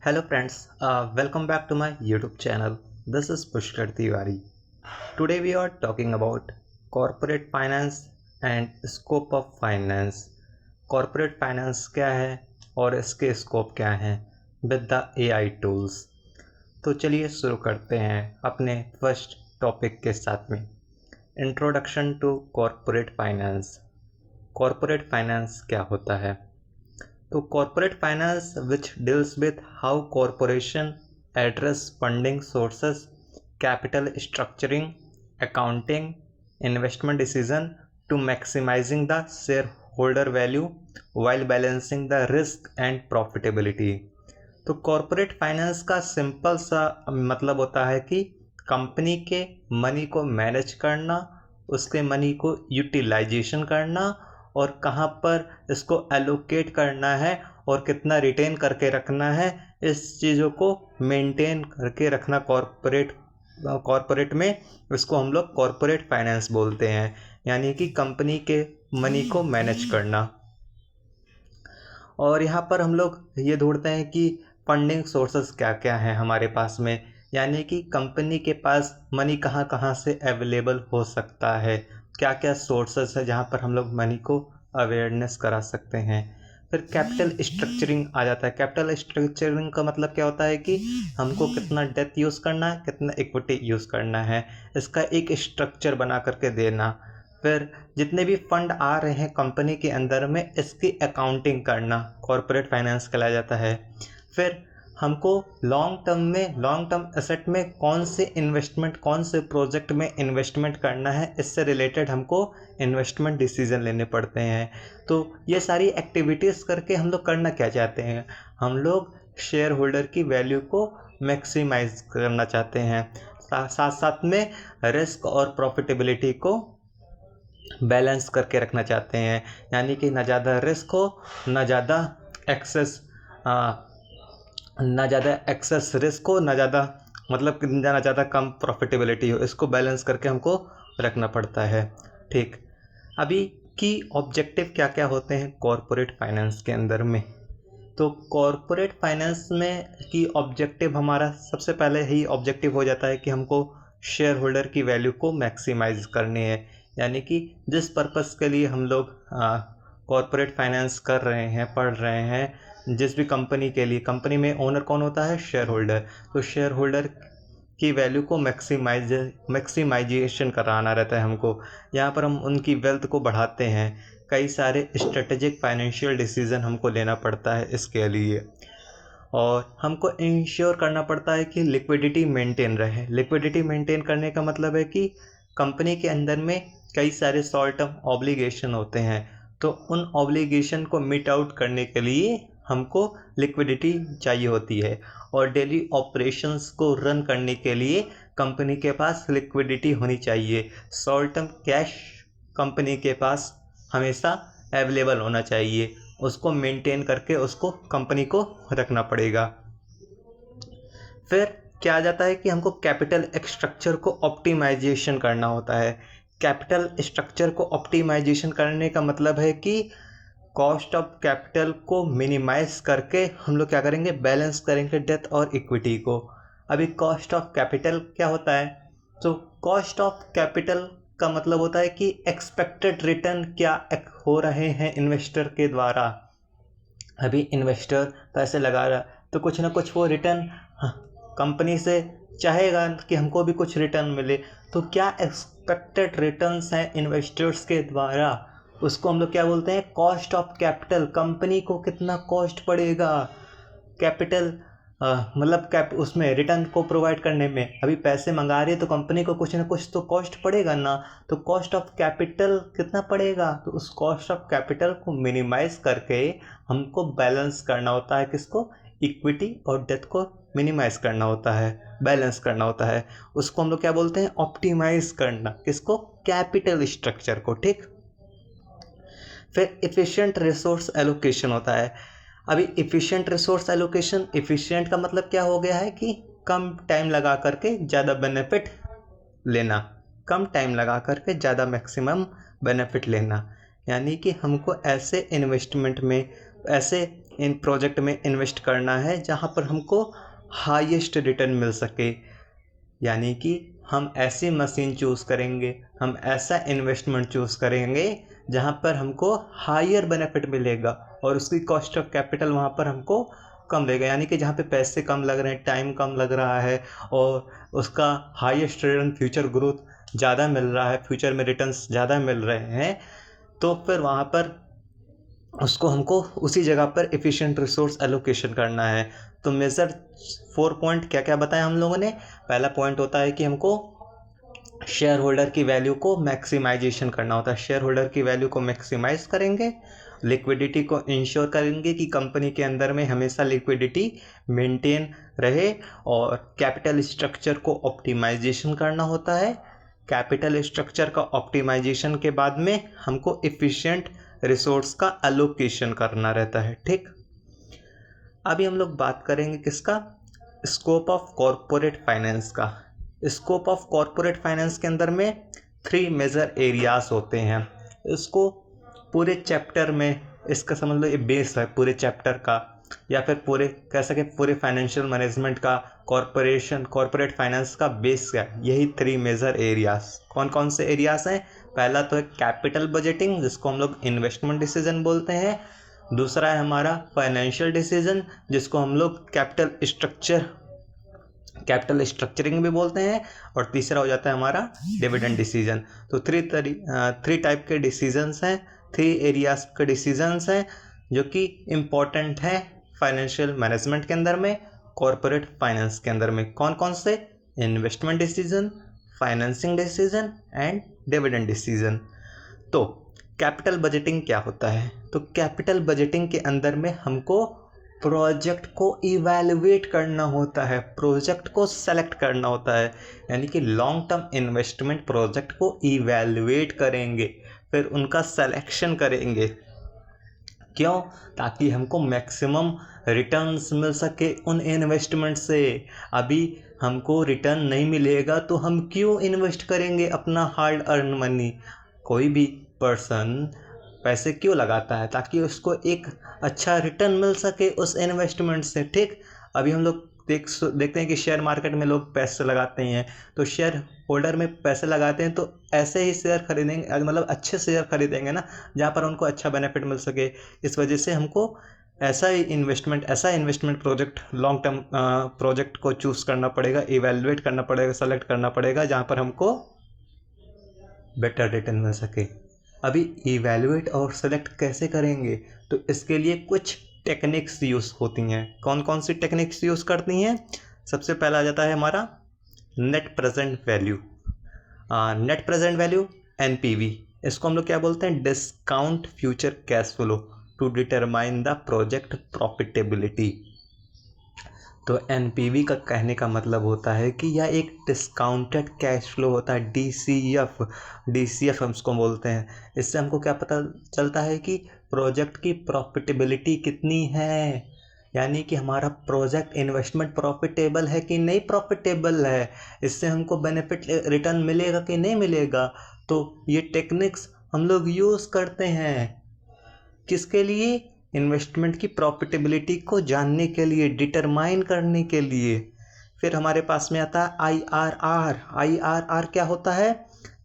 Hello friends, welcome back to my YouTube channel. This is Pushkar Tiwari. Today we are talking about corporate finance and scope of finance. Corporate finance क्या है और इसके scope क्या हैं with the AI tools. तो चलिए शुरू करते हैं अपने फर्स्ट टॉपिक के साथ में introduction to corporate finance. Corporate finance क्या होता है? तो corporate finance which deals with how corporation address funding sources, capital structuring, accounting, investment decision to maximising the shareholder value while balancing the risk and profitability. तो corporate finance का simple सा मतलब होता है कि कंपनी के money को manage करना, उसके मनी को यूटिलाइजेशन करना और कहाँ पर इसको एलोकेट करना है और कितना रिटेन करके रखना है, इस चीज़ों को मेंटेन करके रखना कॉरपोरेट में. इसको हम लोग कॉरपोरेट फाइनेंस बोलते हैं, यानी कि कंपनी के मनी को मैनेज करना. और यहाँ पर हम लोग ये ढूंढते हैं कि फंडिंग सोर्सेस क्या क्या हैं हमारे पास में, यानी कि कंपनी के पास मनी कहाँ कहाँ से अवेलेबल हो सकता है, क्या क्या सोर्सेस है जहाँ पर हम लोग मनी को अवेयरनेस करा सकते हैं. फिर कैपिटल स्ट्रक्चरिंग आ जाता है. कैपिटल स्ट्रक्चरिंग का मतलब क्या होता है कि हमको कितना डेट यूज़ करना है, कितना इक्विटी यूज़ करना है, इसका एक स्ट्रक्चर बना करके देना. फिर जितने भी फंड आ रहे हैं कंपनी के अंदर में, इसकी अकाउंटिंग करना कॉरपोरेट फाइनेंस कहलाया जाता है. फिर हमको लॉन्ग टर्म एसेट में कौन से इन्वेस्टमेंट, कौन से प्रोजेक्ट में इन्वेस्टमेंट करना है, इससे रिलेटेड हमको इन्वेस्टमेंट डिसीजन लेने पड़ते हैं. तो ये सारी एक्टिविटीज़ करके हम लोग करना क्या चाहते हैं? हम लोग शेयर होल्डर की वैल्यू को मैक्सिमाइज करना चाहते हैं, साथ साथ में रिस्क और प्रॉफिटेबिलिटी को बैलेंस करके रखना चाहते हैं, यानी कि ना ज़्यादा रिस्क हो, ना ज़्यादा एक्सेस रिस्क हो, ना ज़्यादा मतलब कि ना ज़्यादा कम प्रॉफिटेबिलिटी हो. इसको बैलेंस करके हमको रखना पड़ता है. ठीक, अभी की ऑब्जेक्टिव क्या क्या होते हैं कॉरपोरेट फाइनेंस के अंदर में? तो कॉरपोरेट फाइनेंस में की ऑब्जेक्टिव हमारा सबसे पहले ही ऑब्जेक्टिव हो जाता है कि हमको शेयर होल्डर की वैल्यू को मैक्सिमाइज करनी है, यानी कि जिस पर्पस के लिए हम लोग कॉरपोरेट फाइनेंस कर रहे हैं, पढ़ रहे हैं, जिस भी कंपनी के लिए, कंपनी में ओनर कौन होता है? Share holder. तो शेयर होल्डर की वैल्यू को मैक्सिमाइजेशन कराना रहता है हमको. यहाँ पर हम उनकी वेल्थ को बढ़ाते हैं. कई सारे स्ट्रेटेजिक फाइनेंशियल डिसीजन हमको लेना पड़ता है इसके लिए, और हमको इंश्योर करना पड़ता है कि लिक्विडिटी मेंटेन रहे. लिक्विडिटी मेंटेन करने का मतलब है कि कंपनी के अंदर में कई सारे शॉर्ट टर्म ऑब्लिगेशन होते हैं, तो उन ऑब्लिगेशन को मीट आउट करने के लिए हमको लिक्विडिटी चाहिए होती है. और डेली ऑपरेशंस को रन करने के लिए कंपनी के पास लिक्विडिटी होनी चाहिए. शॉर्ट टर्म कैश कंपनी के पास हमेशा अवेलेबल होना चाहिए, उसको मेंटेन करके उसको कंपनी को रखना पड़ेगा. फिर क्या आ जाता है कि हमको कैपिटल स्ट्रक्चर को ऑप्टिमाइजेशन करना होता है. कैपिटल स्ट्रक्चर को ऑप्टिमाइजेशन करने का मतलब है कि कॉस्ट ऑफ कैपिटल को मिनिमाइज करके हम लोग क्या करेंगे? बैलेंस करेंगे डेट और इक्विटी को. अभी कॉस्ट ऑफ कैपिटल क्या होता है? तो कॉस्ट ऑफ कैपिटल का मतलब होता है कि एक्सपेक्टेड रिटर्न क्या हो रहे हैं इन्वेस्टर के द्वारा. अभी इन्वेस्टर पैसे लगा रहा तो कुछ ना कुछ वो रिटर्न कंपनी से चाहेगा कि हमको भी कुछ रिटर्न मिले. तो क्या एक्सपेक्टेड रिटर्न्स हैं इन्वेस्टर्स के द्वारा, उसको हम लोग क्या बोलते हैं? Cost of capital. कंपनी को कितना कॉस्ट पड़ेगा कैपिटल मतलब उसमें रिटर्न को प्रोवाइड करने में. अभी पैसे मंगा रही है तो कंपनी को कुछ ना कुछ तो कॉस्ट पड़ेगा ना. तो कॉस्ट ऑफ कैपिटल कितना पड़ेगा? तो उस कॉस्ट ऑफ कैपिटल को मिनिमाइज करके हमको बैलेंस करना होता है. किसको? इक्विटी और डेट को मिनिमाइज करना होता है, बैलेंस करना होता है. उसको हम लोग क्या बोलते हैं? ऑप्टिमाइज करना. किसको? कैपिटल स्ट्रक्चर को. ठीक, फिर एफिशिएंट रिसोर्स एलोकेशन होता है. अभी एफिशिएंट रिसोर्स एलोकेशन, एफिशिएंट का मतलब क्या हो गया है कि कम टाइम लगा करके ज़्यादा बेनिफिट लेना. कम टाइम लगा करके ज़्यादा मैक्सिमम बेनिफिट लेना, यानी कि हमको ऐसे इन प्रोजेक्ट में इन्वेस्ट करना है जहाँ पर हमको हाईएस्ट रिटर्न मिल सके, यानी कि हम ऐसी मशीन चूज़ करेंगे, हम ऐसा इन्वेस्टमेंट चूज़ करेंगे जहाँ पर हमको हायर बेनिफिट मिलेगा और उसकी कॉस्ट ऑफ कैपिटल वहाँ पर हमको कम लगेगा, यानी कि जहाँ पे पैसे कम लग रहे हैं, टाइम कम लग रहा है और उसका हाईएस्ट रिटर्न, फ्यूचर ग्रोथ ज़्यादा मिल रहा है, फ्यूचर में रिटर्न्स ज़्यादा मिल रहे हैं, तो फिर वहाँ पर उसको हमको उसी जगह पर एफिशिएंट रिसोर्स एलोकेशन करना है। तो मेजर 4 पॉइंट क्या क्या बताया हम लोगों ने। पहला पॉइंट होता है कि हमको शेयर होल्डर की वैल्यू को मैक्सिमाइजेशन करना होता है। शेयर होल्डर की वैल्यू को मैक्सिमाइज करेंगे, लिक्विडिटी को इंश्योर करेंगे कि कंपनी के अंदर में हमेशा लिक्विडिटी मेंटेन रहे, और कैपिटल स्ट्रक्चर को ऑप्टिमाइजेशन करना होता है। कैपिटल स्ट्रक्चर का ऑप्टिमाइजेशन के बाद में हमको एफिशिएंट रिसोर्स का एलोकेशन करना रहता है। ठीक, अभी हम लोग बात करेंगे किसका, स्कोप ऑफ कॉरपोरेट फाइनेंस का। स्कोप ऑफ कॉरपोरेट फाइनेंस के अंदर में 3 मेजर एरियाज होते हैं। इसको पूरे चैप्टर में, इसका समझ लो ये बेस है पूरे चैप्टर का, या फिर पूरे कह सके पूरे फाइनेंशियल मैनेजमेंट का, कॉरपोरेट फाइनेंस का बेस है यही 3 मेजर एरियाज। कौन कौन से एरियाज हैं? पहला तो है कैपिटल बजटिंग, जिसको हम लोग इन्वेस्टमेंट डिसीजन बोलते हैं। दूसरा है हमारा फाइनेंशियल डिसीजन, जिसको हम लोग कैपिटल स्ट्रक्चरिंग भी बोलते हैं। और तीसरा हो जाता है हमारा डिविडेंड डिसीजन। तो 3 टाइप के डिसीजंस हैं, 3 एरियाज के डिसीजंस हैं जो कि इम्पोर्टेंट है फाइनेंशियल मैनेजमेंट के अंदर में, कॉरपोरेट फाइनेंस के अंदर में। कौन कौन से? Investment decision, financing decision and dividend decision. तो कैपिटल बजटिंग क्या होता है? तो कैपिटल बजटिंग के अंदर में हमको प्रोजेक्ट को इवैल्यूएट करना होता है, प्रोजेक्ट को सेलेक्ट करना होता है, यानी कि लॉन्ग टर्म इन्वेस्टमेंट प्रोजेक्ट को इवैल्यूएट करेंगे, फिर उनका सिलेक्शन करेंगे। क्यों? ताकि हमको मैक्सिमम रिटर्न्स मिल सके उन इन्वेस्टमेंट से। अभी हमको रिटर्न नहीं मिलेगा तो हम क्यों इन्वेस्ट करेंगे अपना हार्ड अर्न मनी? कोई भी पर्सन पैसे क्यों लगाता है? ताकि उसको एक अच्छा रिटर्न मिल सके उस इन्वेस्टमेंट से। ठीक, अभी हम लोग देखते हैं कि शेयर मार्केट में लोग पैसे लगाते हैं, तो शेयर होल्डर में पैसे लगाते हैं तो ऐसे ही शेयर खरीदेंगे, मतलब अच्छे शेयर खरीदेंगे ना, जहाँ पर उनको अच्छा बेनिफिट मिल सके। इस वजह से हमको ऐसा investment project, long term project को चूज़ करना पड़ेगा, इवेल्युएट करना पड़ेगा, सेलेक्ट करना पड़ेगा, जहाँ पर हमको बेटर रिटर्न मिल सके। अभी इवेल्युएट और सेलेक्ट कैसे करेंगे? तो इसके लिए कुछ टेक्निक्स यूज़ होती हैं। कौन कौन सी टेक्निक्स यूज़ करती हैं? सबसे पहला आ जाता है हमारा net present value. Net present value NPV, इसको हम लोग क्या बोलते हैं? Discount future cash flow to determine the project profitability. तो NPV का कहने का मतलब होता है कि यह एक डिस्काउंटेड कैश फ्लो होता है, DCF हम उसको बोलते हैं। इससे हमको क्या पता चलता है कि प्रोजेक्ट की प्रॉफिटेबिलिटी कितनी है, यानी कि हमारा प्रोजेक्ट इन्वेस्टमेंट प्रॉफिटेबल है कि नहीं प्रॉफिटेबल है, इससे हमको बेनिफिट रिटर्न मिलेगा कि नहीं मिलेगा। तो ये टेक्निक्स हम लोग यूज़ करते हैं किसके लिए? इन्वेस्टमेंट की प्रॉफिटेबिलिटी को जानने के लिए, डिटरमाइन करने के लिए। फिर हमारे पास में आता है IRR क्या होता है?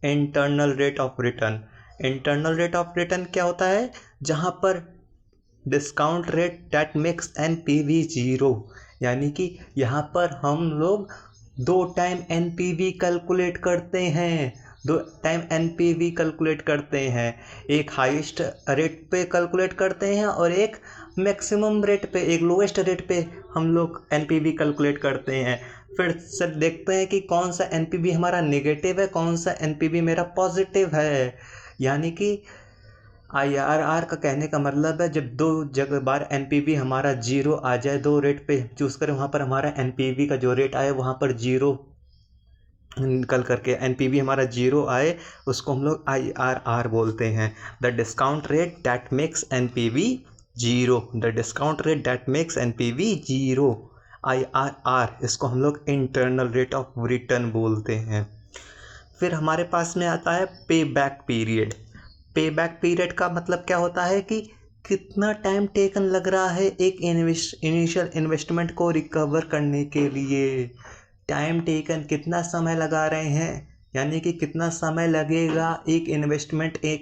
Internal rate of return. Internal rate of return क्या होता है? जहाँ पर discount rate that makes NPV 0, यानी कि यहाँ पर हम लोग 2 टाइम NPV कैलकुलेट करते हैं, 2 टाइम NPV कैलकुलेट करते हैं। एक हाईएस्ट रेट पे कैलकुलेट करते हैं और एक मैक्सिमम रेट पे, एक लोएस्ट रेट पे हम लोग NPV कैलकुलेट करते हैं। फिर से देखते हैं कि कौन सा NPV हमारा नेगेटिव है, कौन सा NPV मेरा पॉजिटिव है। यानी कि IRR का कहने का मतलब है जब 2 बार NPV हमारा 0 आ जाए, 2 रेट पे चूज़ करें, वहाँ पर हमारा NPV का जो रेट आए वहाँ पर 0 निकल करके NPV हमारा 0 आए, उसको हम लोग IRR बोलते हैं। The discount rate that makes NPV 0, the discount rate that makes NPV 0, IRR, इसको हम लोग इंटरनल रेट ऑफ रिटर्न बोलते हैं। फिर हमारे पास में आता है पे बैक पीरियड। पे बैक पीरियड का मतलब क्या होता है कि कितना टाइम टेकन लग रहा है एक इनिशियल इन्वेस्टमेंट को रिकवर करने के लिए। टाइम टेकन कितना समय लगा रहे हैं, यानी कि कितना समय लगेगा एक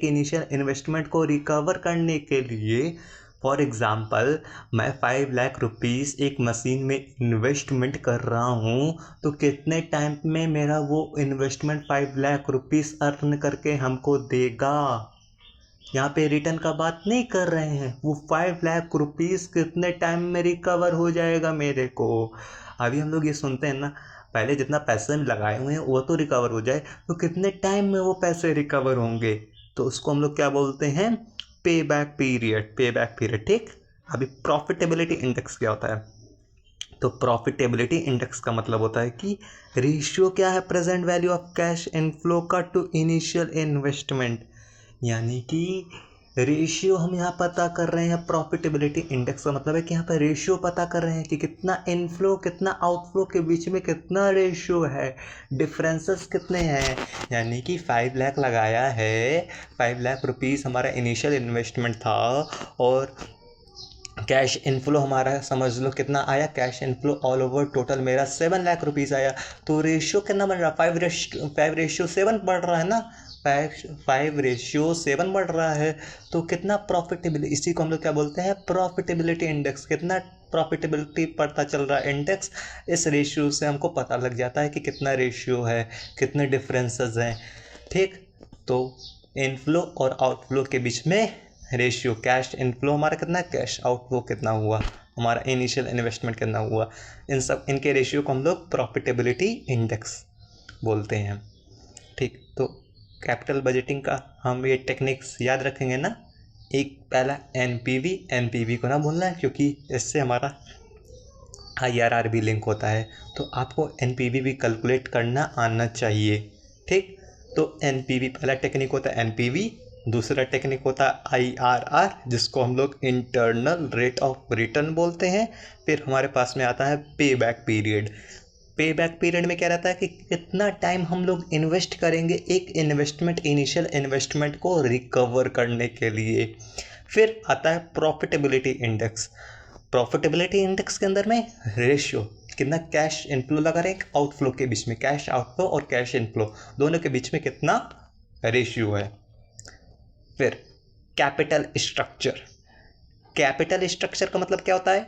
इनिशियल इन्वेस्टमेंट को रिकवर करने के लिए। फॉर एग्ज़ाम्पल, मैं 5 लाख रुपीज़ एक मशीन में इन्वेस्टमेंट कर रहा हूँ, तो कितने टाइम में मेरा वो इन्वेस्टमेंट 5 लाख रुपीज़ अर्न करके हमको देगा। यहाँ पे रिटर्न का बात नहीं कर रहे हैं, वो 5 लाख रुपीज़ कितने टाइम में रिकवर हो जाएगा मेरे को। अभी हम लोग ये सुनते हैं ना, पहले जितना पैसे लगाए हुए हैं वो तो रिकवर हो जाए, तो कितने टाइम में वो पैसे रिकवर होंगे, तो उसको हम लोग क्या बोलते हैं, पे बैक पीरियड। ठीक। अभी प्रॉफिटेबिलिटी इंडेक्स क्या होता है, तो प्रॉफिटेबिलिटी इंडेक्स का मतलब होता है कि रेशियो क्या है present value of cash inflow का टू इनिशियल इन्वेस्टमेंट, यानी कि रेशियो हम यहाँ पता कर रहे हैं। प्रॉफिटेबिलिटी इंडेक्स का मतलब है कि यहाँ पर रेशियो पता कर रहे हैं कि कितना इनफ्लो कितना आउटफ्लो के बीच में कितना रेशियो है, डिफरेंसेस कितने हैं। यानी कि 5 लाख लगाया है, 5 लाख रुपीज़ हमारा इनिशियल इन्वेस्टमेंट था, और कैश इनफ्लो हमारा समझ लो कितना आया, cash inflow all over total मेरा 7 लाख रुपीज़ आया। तो रेशियो कितना बन रहा, 5:7 बढ़ रहा है ना, 5:7 बढ़ रहा है। तो कितना प्रॉफिटेबिलिटी, इसी को हम लोग क्या बोलते हैं, प्रॉफिटेबिलिटी इंडेक्स। कितना प्रॉफिटेबिलिटी पता चल रहा है इंडेक्स, इस रेशियो से हमको पता लग जाता है कि कितना रेशियो है, कितने डिफरेंसेस हैं। ठीक। तो इनफ्लो और आउटफ्लो के बीच में रेशियो, कैश इनफ्लो हमारा कितना है, कैश आउटफ्लो कितना हुआ, हमारा इनिशियल इन्वेस्टमेंट कितना हुआ, इनके रेशियो को हम लोग प्रॉफिटेबिलिटी इंडेक्स बोलते हैं। ठीक। तो कैपिटल बजटिंग का हम ये टेक्निक्स याद रखेंगे ना। एक पहला एनपीवी को ना भूलना है, क्योंकि इससे हमारा IRR भी लिंक होता है, तो आपको एनपीवी भी कैलकुलेट करना आना चाहिए। ठीक। तो एनपीवी पहला टेक्निक होता है एनपीवी, दूसरा टेक्निक होता है IRR, जिसको हम लोग इंटरनल रेट ऑफ रिटर्न बोलते हैं। फिर हमारे पास में आता है पे बैक पीरियड। पे बैक पीरियड में क्या रहता है कि कितना टाइम हम लोग इन्वेस्ट करेंगे एक इनिशियल इन्वेस्टमेंट को रिकवर करने के लिए। फिर आता है प्रॉफिटेबिलिटी इंडेक्स। प्रॉफिटेबिलिटी इंडेक्स के अंदर में रेशियो, कितना कैश इनफ्लो लगा रहे हैं आउटफ्लो के बीच में, कैश आउटफ्लो और कैश इनफ्लो दोनों के बीच में कितना रेशियो है। फिर कैपिटल स्ट्रक्चर। कैपिटल स्ट्रक्चर का मतलब क्या होता है,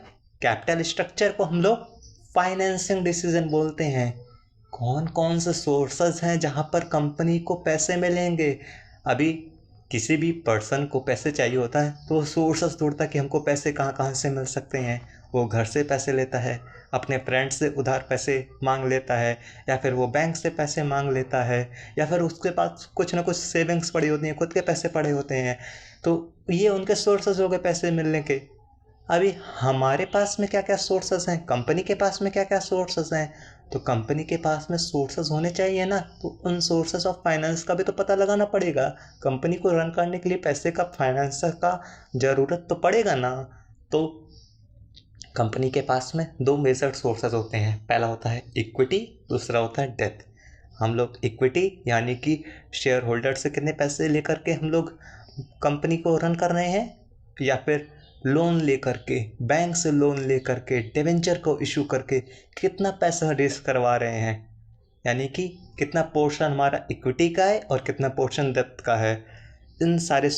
कैपिटल स्ट्रक्चर को हम लोग फाइनेंसिंग डिसीजन बोलते हैं। कौन कौन से सोर्सेज हैं जहां पर कंपनी को पैसे मिलेंगे। अभी किसी भी पर्सन को पैसे चाहिए होता है तो सोर्सेज ढूंढता है कि हमको पैसे कहाँ कहाँ से मिल सकते हैं। वो घर से पैसे लेता है, अपने फ्रेंड से उधार पैसे मांग लेता है, या फिर वो बैंक से पैसे मांग लेता है, या फिर उसके पास कुछ ना कुछ सेविंग्स पड़ी होती हैं, खुद के पैसे पड़े होते हैं। तो ये उनके सोर्सेज हो गए पैसे मिलने के। अभी हमारे पास में क्या क्या सोर्सेस हैं, कंपनी के पास में क्या क्या सोर्सेस हैं, तो कंपनी के पास में सोर्सेस होने चाहिए ना, तो उन सोर्सेस ऑफ फाइनेंस का भी तो पता लगाना पड़ेगा। कंपनी को रन करने के लिए पैसे का, फाइनेंस का ज़रूरत तो पड़ेगा ना। तो कंपनी के पास में 2 मेजर सोर्सेज होते हैं, पहला होता है इक्विटी, दूसरा होता है डेथ। हम लोग इक्विटी यानी कि शेयर होल्डर से कितने पैसे लेकर के हम लोग कंपनी को रन कर रहे हैं, या फिर लोन लेकर के, बैंक से लोन लेकर के, डिबेंचर को इशू करके कितना पैसा रेस करवा रहे हैं, यानी कि कितना पोर्शन हमारा इक्विटी का है और कितना पोर्शन डेब्ट का है। इन सारे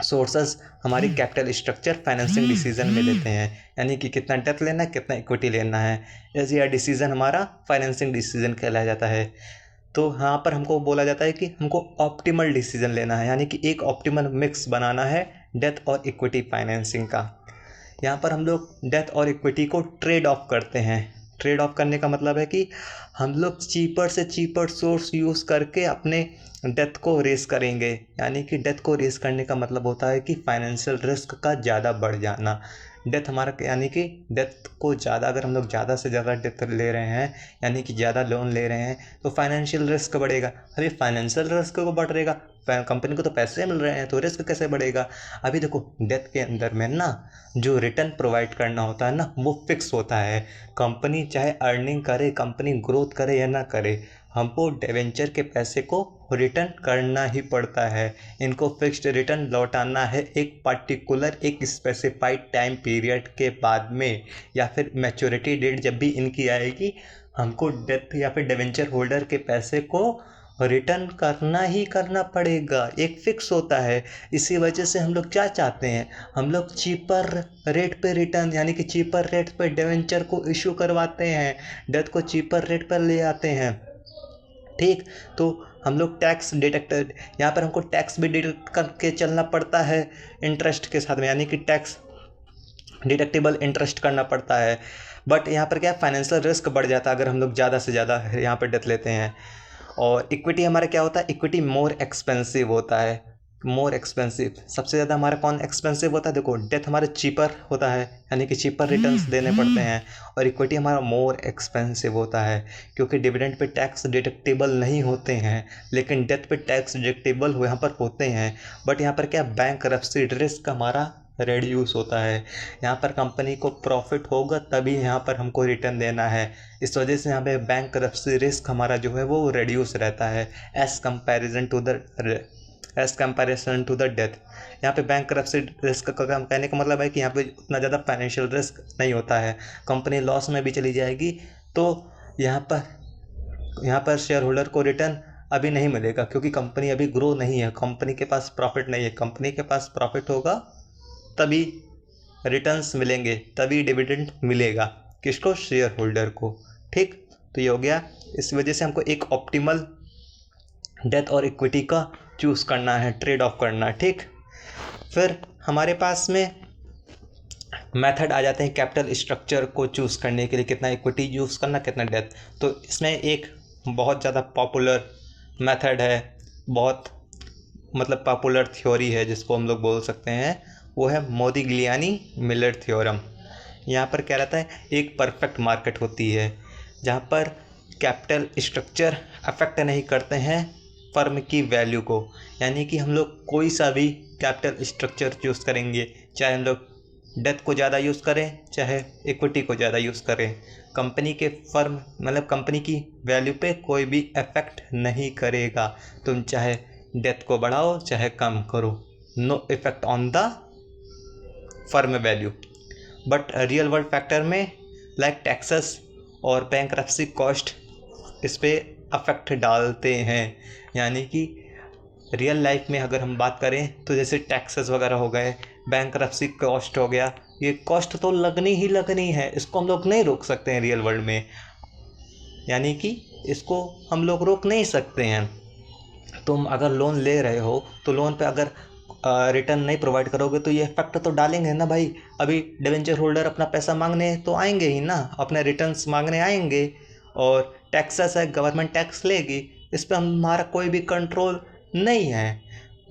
सोर्सेस हमारी कैपिटल स्ट्रक्चर फाइनेंसिंग डिसीजन में लेते हैं, यानी कि कितना डेब्ट लेना है, कितना इक्विटी लेना है। यह डिसीजन हमारा फाइनेंसिंग डिसीजन कहलाया जाता है। तो यहाँ पर हमको बोला जाता है कि हमको ऑप्टिमल डिसीजन लेना है, यानी कि एक ऑप्टिमल मिक्स बनाना है डेथ और इक्विटी फाइनेंसिंग का। यहाँ पर हम लोग डेथ और इक्विटी को ट्रेड ऑफ करते हैं। ट्रेड ऑफ करने का मतलब है कि हम लोग चीपर से चीपर सोर्स यूज़ करके अपने डेथ को रेस करेंगे, यानी कि डेथ को रेस करने का मतलब होता है कि फाइनेंशियल रिस्क का ज़्यादा बढ़ जाना। डेथ हमारा यानी कि डेथ को ज़्यादा, अगर हम लोग ज़्यादा से ज़्यादा डेथ ले रहे हैं, यानी कि ज़्यादा लोन ले रहे हैं, तो फाइनेंशियल रिस्क बढ़ेगा। अभी फाइनेंशियल रिस्क को बढ़ रहेगा, कंपनी को तो पैसे मिल रहे हैं, तो रिस्क कैसे बढ़ेगा। अभी देखो डेथ के अंदर में ना जो रिटर्न प्रोवाइड करना होता है ना, वो फिक्स होता है। कंपनी चाहे अर्निंग करे, कंपनी ग्रोथ करे या ना करे, हमको डिबेंचर के पैसे को रिटर्न करना ही पड़ता है। इनको फिक्स्ड रिटर्न लौटाना है एक पार्टिकुलर एक स्पेसिफाइड टाइम पीरियड के बाद में, या फिर मैच्योरिटी डेट जब भी इनकी आएगी हमको डेथ या फिर डिवेंचर होल्डर के पैसे को रिटर्न करना ही करना पड़ेगा, एक फिक्स होता है। इसी वजह से हम लोग क्या चाहते हैं, हम लोग चीपर रेट पे रिटर्न यानी कि चीपर रेट पे डिवेंचर को इशू करवाते हैं, डेथ को चीपर रेट पर ले आते हैं। ठीक, तो हम लोग टैक्स डिडक्टेड, यहाँ पर हमको टैक्स भी डिडक्ट करके चलना पड़ता है इंटरेस्ट के साथ में, यानी कि टैक्स डिडक्टेबल इंटरेस्ट करना पड़ता है। बट यहाँ पर क्या फाइनेंशियल रिस्क बढ़ जाता है अगर हम लोग ज़्यादा से ज़्यादा यहाँ पर डेथ लेते हैं। और इक्विटी हमारा क्या होता है, इक्विटी मोर एक्सपेंसिव होता है, मोर एक्सपेंसिव। सबसे ज़्यादा हमारा कौन एक्सपेंसिव होता है, देखो डेथ हमारा चीपर होता है यानी कि चीपर रिटर्न्स देने पड़ते हैं, और इक्विटी हमारा मोर एक्सपेंसिव होता है क्योंकि डिविडेंड पे टैक्स डिडक्टेबल नहीं होते हैं, लेकिन डेथ पे टैक्स डिडक्टेबल यहाँ पर होते हैं। बट यहाँ पर क्या बैंकरप्सी रिस्क हमारा रेड्यूस होता है, यहाँ पर कंपनी को प्रॉफिट होगा तभी यहाँ पर हमको रिटर्न देना है। इस वजह से यहाँ पे बैंकरप्सी रिस्क हमारा जो है वो रेड्यूस रहता है as comparison to the debt. यहाँ पे बैंकरप्सी रिस्क का कहने का मतलब है कि यहाँ पे उतना ज़्यादा फाइनेंशियल रिस्क नहीं होता है, कंपनी लॉस में भी चली जाएगी तो यहाँ पर शेयर होल्डर को रिटर्न अभी नहीं मिलेगा क्योंकि कंपनी अभी ग्रो नहीं है, कंपनी के पास प्रॉफिट नहीं है। कंपनी के पास प्रॉफिट होगा तभी रिटर्न्स मिलेंगे, तभी डिविडेंड मिलेगा, किसको, शेयर होल्डर को। ठीक, तो ये हो गया। इस वजह से हमको एक ऑप्टिमल डेथ और इक्विटी का चूज़ करना है, ट्रेड ऑफ करना है। ठीक, फिर हमारे पास में मेथड आ जाते हैं कैपिटल स्ट्रक्चर को चूज़ करने के लिए, कितना इक्विटी यूज़ करना कितना डेथ। तो इसमें एक बहुत ज़्यादा पॉपुलर मेथड है, बहुत मतलब पॉपुलर थ्योरी है जिसको हम लोग बोल सकते हैं, वो है मोदिग्लियानी मिलर थ्योरम। यहाँ पर क्या रहता है, एक परफेक्ट मार्केट होती है जहाँ पर कैपिटल स्ट्रक्चर अफेक्ट नहीं करते हैं फर्म की वैल्यू को, यानी कि हम लोग कोई सा भी कैपिटल स्ट्रक्चर चूज़ करेंगे, चाहे हम लोग डेथ को ज़्यादा यूज़ करें चाहे इक्विटी को ज़्यादा यूज़ करें, कंपनी के फर्म मतलब कंपनी की वैल्यू पे कोई भी इफेक्ट नहीं करेगा। तुम चाहे डेथ को बढ़ाओ चाहे कम करो, no effect on the firm value. But real world factor में लाइक टैक्सेस और बैंकरप्सी कॉस्ट इस पर अफेक्ट डालते हैं, यानी कि रियल लाइफ में अगर हम बात करें तो जैसे टैक्सेस वगैरह हो गए, बैंकरप्सी कॉस्ट हो गया, ये कॉस्ट तो लगनी ही लगनी है, इसको हम लोग नहीं रोक सकते हैं रियल वर्ल्ड में, यानी कि इसको हम लोग रोक नहीं सकते हैं। तुम अगर लोन ले रहे हो तो लोन पे अगर रिटर्न नहीं प्रोवाइड करोगे तो ये इफेक्ट तो डालेंगे ना भाई। अभी डिवेंचर होल्डर अपना पैसा मांगने तो आएंगे ही ना, अपने रिटर्न्स मांगने आएंगे, और टैक्सेस है, गवर्नमेंट टैक्स लेगी, इस पर हमारा कोई भी कंट्रोल नहीं है।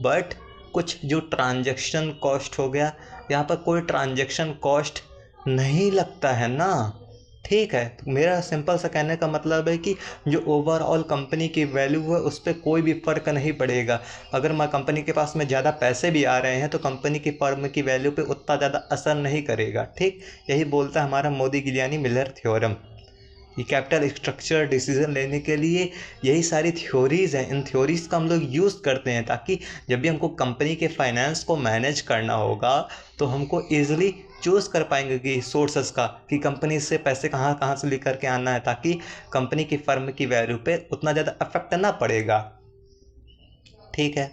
बट कुछ जो ट्रांजैक्शन कॉस्ट हो गया, यहाँ पर कोई ट्रांजैक्शन कॉस्ट नहीं लगता है ना। ठीक है, तो मेरा सिंपल सा कहने का मतलब है कि जो ओवरऑल कंपनी की वैल्यू है उस पर कोई भी फ़र्क नहीं पड़ेगा। अगर मैं कंपनी के पास में ज़्यादा पैसे भी आ रहे हैं तो कंपनी की फर्म की वैल्यू पे उतना ज़्यादा असर नहीं करेगा। ठीक, यही बोलता है हमारा मोदिग्लियानी मिलर थ्योरम। ये कैपिटल स्ट्रक्चर डिसीजन लेने के लिए यही सारी थ्योरीज़ हैं, इन थ्योरीज़ का हम लोग यूज़ करते हैं ताकि जब भी हमको कंपनी के फाइनेंस को मैनेज करना होगा तो हमको ईज़िली चूज़ कर पाएंगे कि सोर्सेस का, कि कंपनी से पैसे कहाँ कहाँ से लेकर के आना है, ताकि कंपनी की फर्म की वैल्यू पे उतना ज़्यादा अफेक्ट ना पड़ेगा। ठीक है,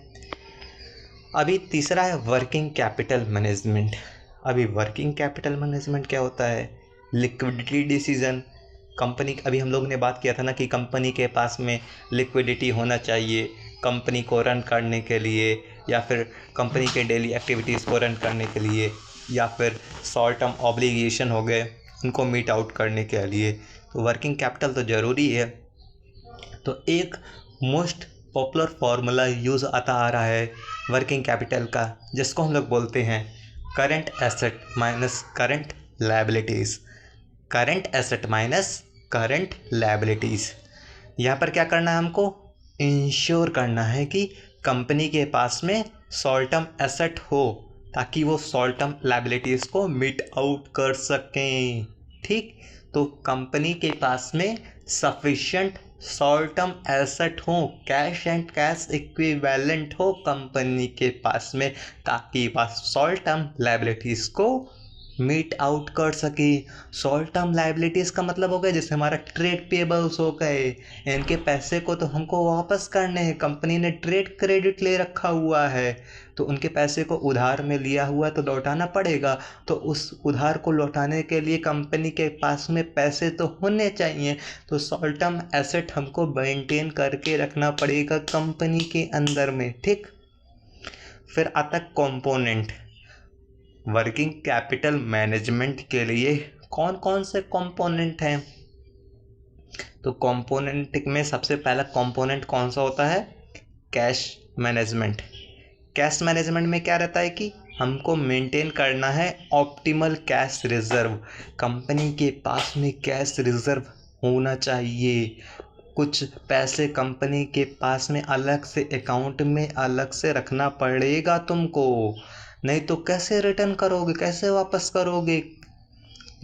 अभी तीसरा है वर्किंग कैपिटल मैनेजमेंट। अभी वर्किंग कैपिटल मैनेजमेंट क्या होता है, लिक्विडिटी डिसीजन। कंपनी, अभी हम लोग ने बात किया था ना कि कंपनी के पास में लिक्विडिटी होना चाहिए कंपनी को रन करने के लिए, या फिर कंपनी के डेली एक्टिविटीज़ को रन करने के लिए, या फिर शॉर्ट टर्म ऑब्लिगेशन हो गए उनको मीट आउट करने के लिए, तो वर्किंग कैपिटल तो ज़रूरी है। तो एक मोस्ट पॉपुलर फार्मूला यूज़ आता आ रहा है वर्किंग कैपिटल का, जिसको हम लोग बोलते हैं current asset minus current liabilities. Current asset minus current liabilities. यहाँ पर क्या करना है, हमको इंश्योर करना है कि कंपनी के पास में शॉर्ट टर्म एसेट हो ताकि वो शॉर्ट टर्म लायबिलिटीज़ को मीट आउट कर सकें। ठीक, तो कंपनी के पास में सफिशिएंट शॉर्ट टर्म एसेट हो, कैश एंड कैश इक्विवेलेंट हो कंपनी के पास में, ताकि वह शॉर्ट टर्म लाइबिलिटीज़ को मीट आउट कर सके। शॉर्ट टर्म लाइबिलिटीज़ का मतलब हो गया जैसे हमारा ट्रेड पेबल्स हो गए, इनके पैसे को तो हमको वापस करने हैं, कंपनी ने ट्रेड क्रेडिट ले रखा हुआ है तो उनके पैसे को उधार में लिया हुआ तो लौटाना पड़ेगा, तो उस उधार को लौटाने के लिए कंपनी के पास में पैसे तो होने चाहिए, तो शॉर्ट टर्म एसेट हमको मेंटेन करके रखना पड़ेगा कंपनी के अंदर में। ठीक, फिर आता कंपोनेंट। वर्किंग कैपिटल मैनेजमेंट के लिए कौन कौन से कंपोनेंट हैं? तो कंपोनेंट में सबसे पहला कंपोनेंट कौन सा होता है? Cash management. कैश मैनेजमेंट में क्या रहता है कि हमको मेंटेन करना है ऑप्टिमल कैश रिजर्व। कंपनी के पास में कैश रिजर्व होना चाहिए। कुछ पैसे कंपनी के पास में अलग से अकाउंट में अलग से रखना पड़ेगा तुमको, नहीं तो कैसे रिटर्न करोगे, कैसे वापस करोगे?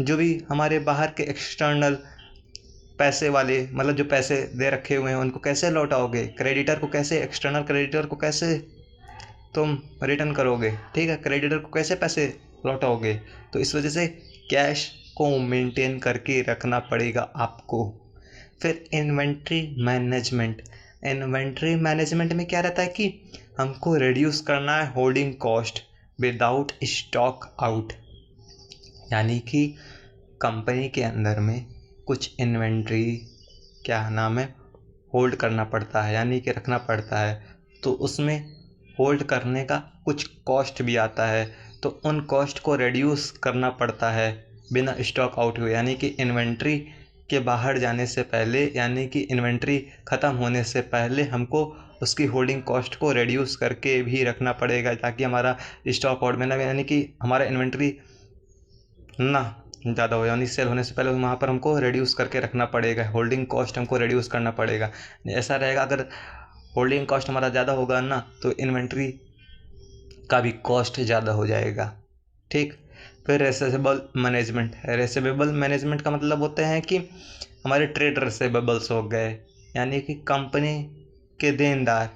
जो भी हमारे बाहर के एक्सटर्नल पैसे वाले, मतलब जो पैसे दे रखे हुए हैं उनको कैसे लौटाओगे? क्रेडिटर को कैसे, एक्सटर्नल क्रेडिटर को कैसे तुम रिटर्न करोगे? ठीक है, क्रेडिटर को कैसे पैसे लौटाओगे? तो इस वजह से कैश को मेंटेन करके रखना पड़ेगा आपको। फिर इन्वेंट्री मैनेजमेंट। इन्वेंट्री मैनेजमेंट में क्या रहता है कि हमको रिड्यूस करना है holding cost without stock out, यानी कि कंपनी के अंदर में कुछ इन्वेंट्री क्या नाम है होल्ड करना पड़ता है, यानी कि रखना पड़ता है, तो उसमें होल्ड करने का कुछ कॉस्ट भी आता है, तो उन कॉस्ट को रिड्यूस करना पड़ता है बिना स्टॉक आउट हुए, यानी कि इन्वेंट्री के बाहर जाने से पहले, यानी कि इन्वेंट्री ख़त्म होने से पहले हमको उसकी होल्डिंग कॉस्ट को रिड्यूस करके भी रखना पड़ेगा, ताकि हमारा स्टॉक आउट में ना, यानी कि हमारा इन्वेंट्री ना ज़्यादा हो, यानी सेल होने से पहले वहाँ पर हमको रिड्यूस करके रखना पड़ेगा, होल्डिंग कॉस्ट हमको रिड्यूस करना पड़ेगा। ऐसा रहेगा, अगर होल्डिंग कॉस्ट हमारा ज़्यादा होगा ना तो इन्वेंट्री का भी कॉस्ट ज़्यादा हो जाएगा। ठीक, फिर रिसीवेबल मैनेजमेंट। रिसीवेबल मैनेजमेंट का मतलब होते हैं कि हमारे ट्रेड रिसीवेबल्स हो गए, यानी कि कंपनी के देनदार,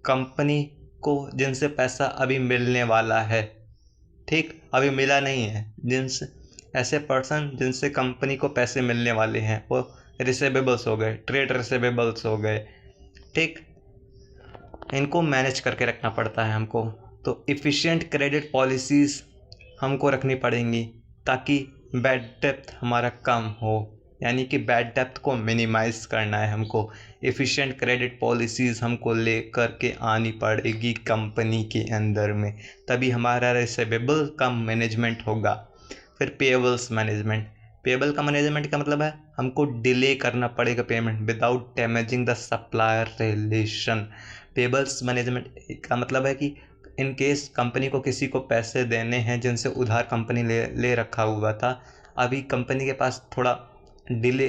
कंपनी को जिनसे पैसा अभी मिलने वाला है, ठीक, अभी मिला नहीं है, जिनसे ऐसे पर्सन जिनसे कंपनी को पैसे मिलने वाले हैं, वो रिसीवेबल्स हो गए, ट्रेड रिसीवेबल्स हो गए। ठीक, इनको मैनेज करके रखना पड़ता है हमको। तो इफ़िशिएंट क्रेडिट पॉलिसीज़ हमको रखनी पड़ेंगी ताकि बैड डेप्थ हमारा कम हो, यानी कि बैड डेप्थ को मिनिमाइज़ करना है हमको। इफ़िशिएंट क्रेडिट पॉलिसीज़ हमको ले करके आनी पड़ेगी कंपनी के अंदर में, तभी हमारा रिसीवेबल का मैनेजमेंट होगा। फिर पेबल्स मैनेजमेंट। पेबल का मैनेजमेंट का मतलब है हमको डिले करना पड़ेगा payment without damaging the supplier relation. Payables management का मतलब है कि इन केस कंपनी को किसी को पैसे देने हैं जिनसे उधार कंपनी ले रखा हुआ था, अभी कंपनी के पास थोड़ा डिले,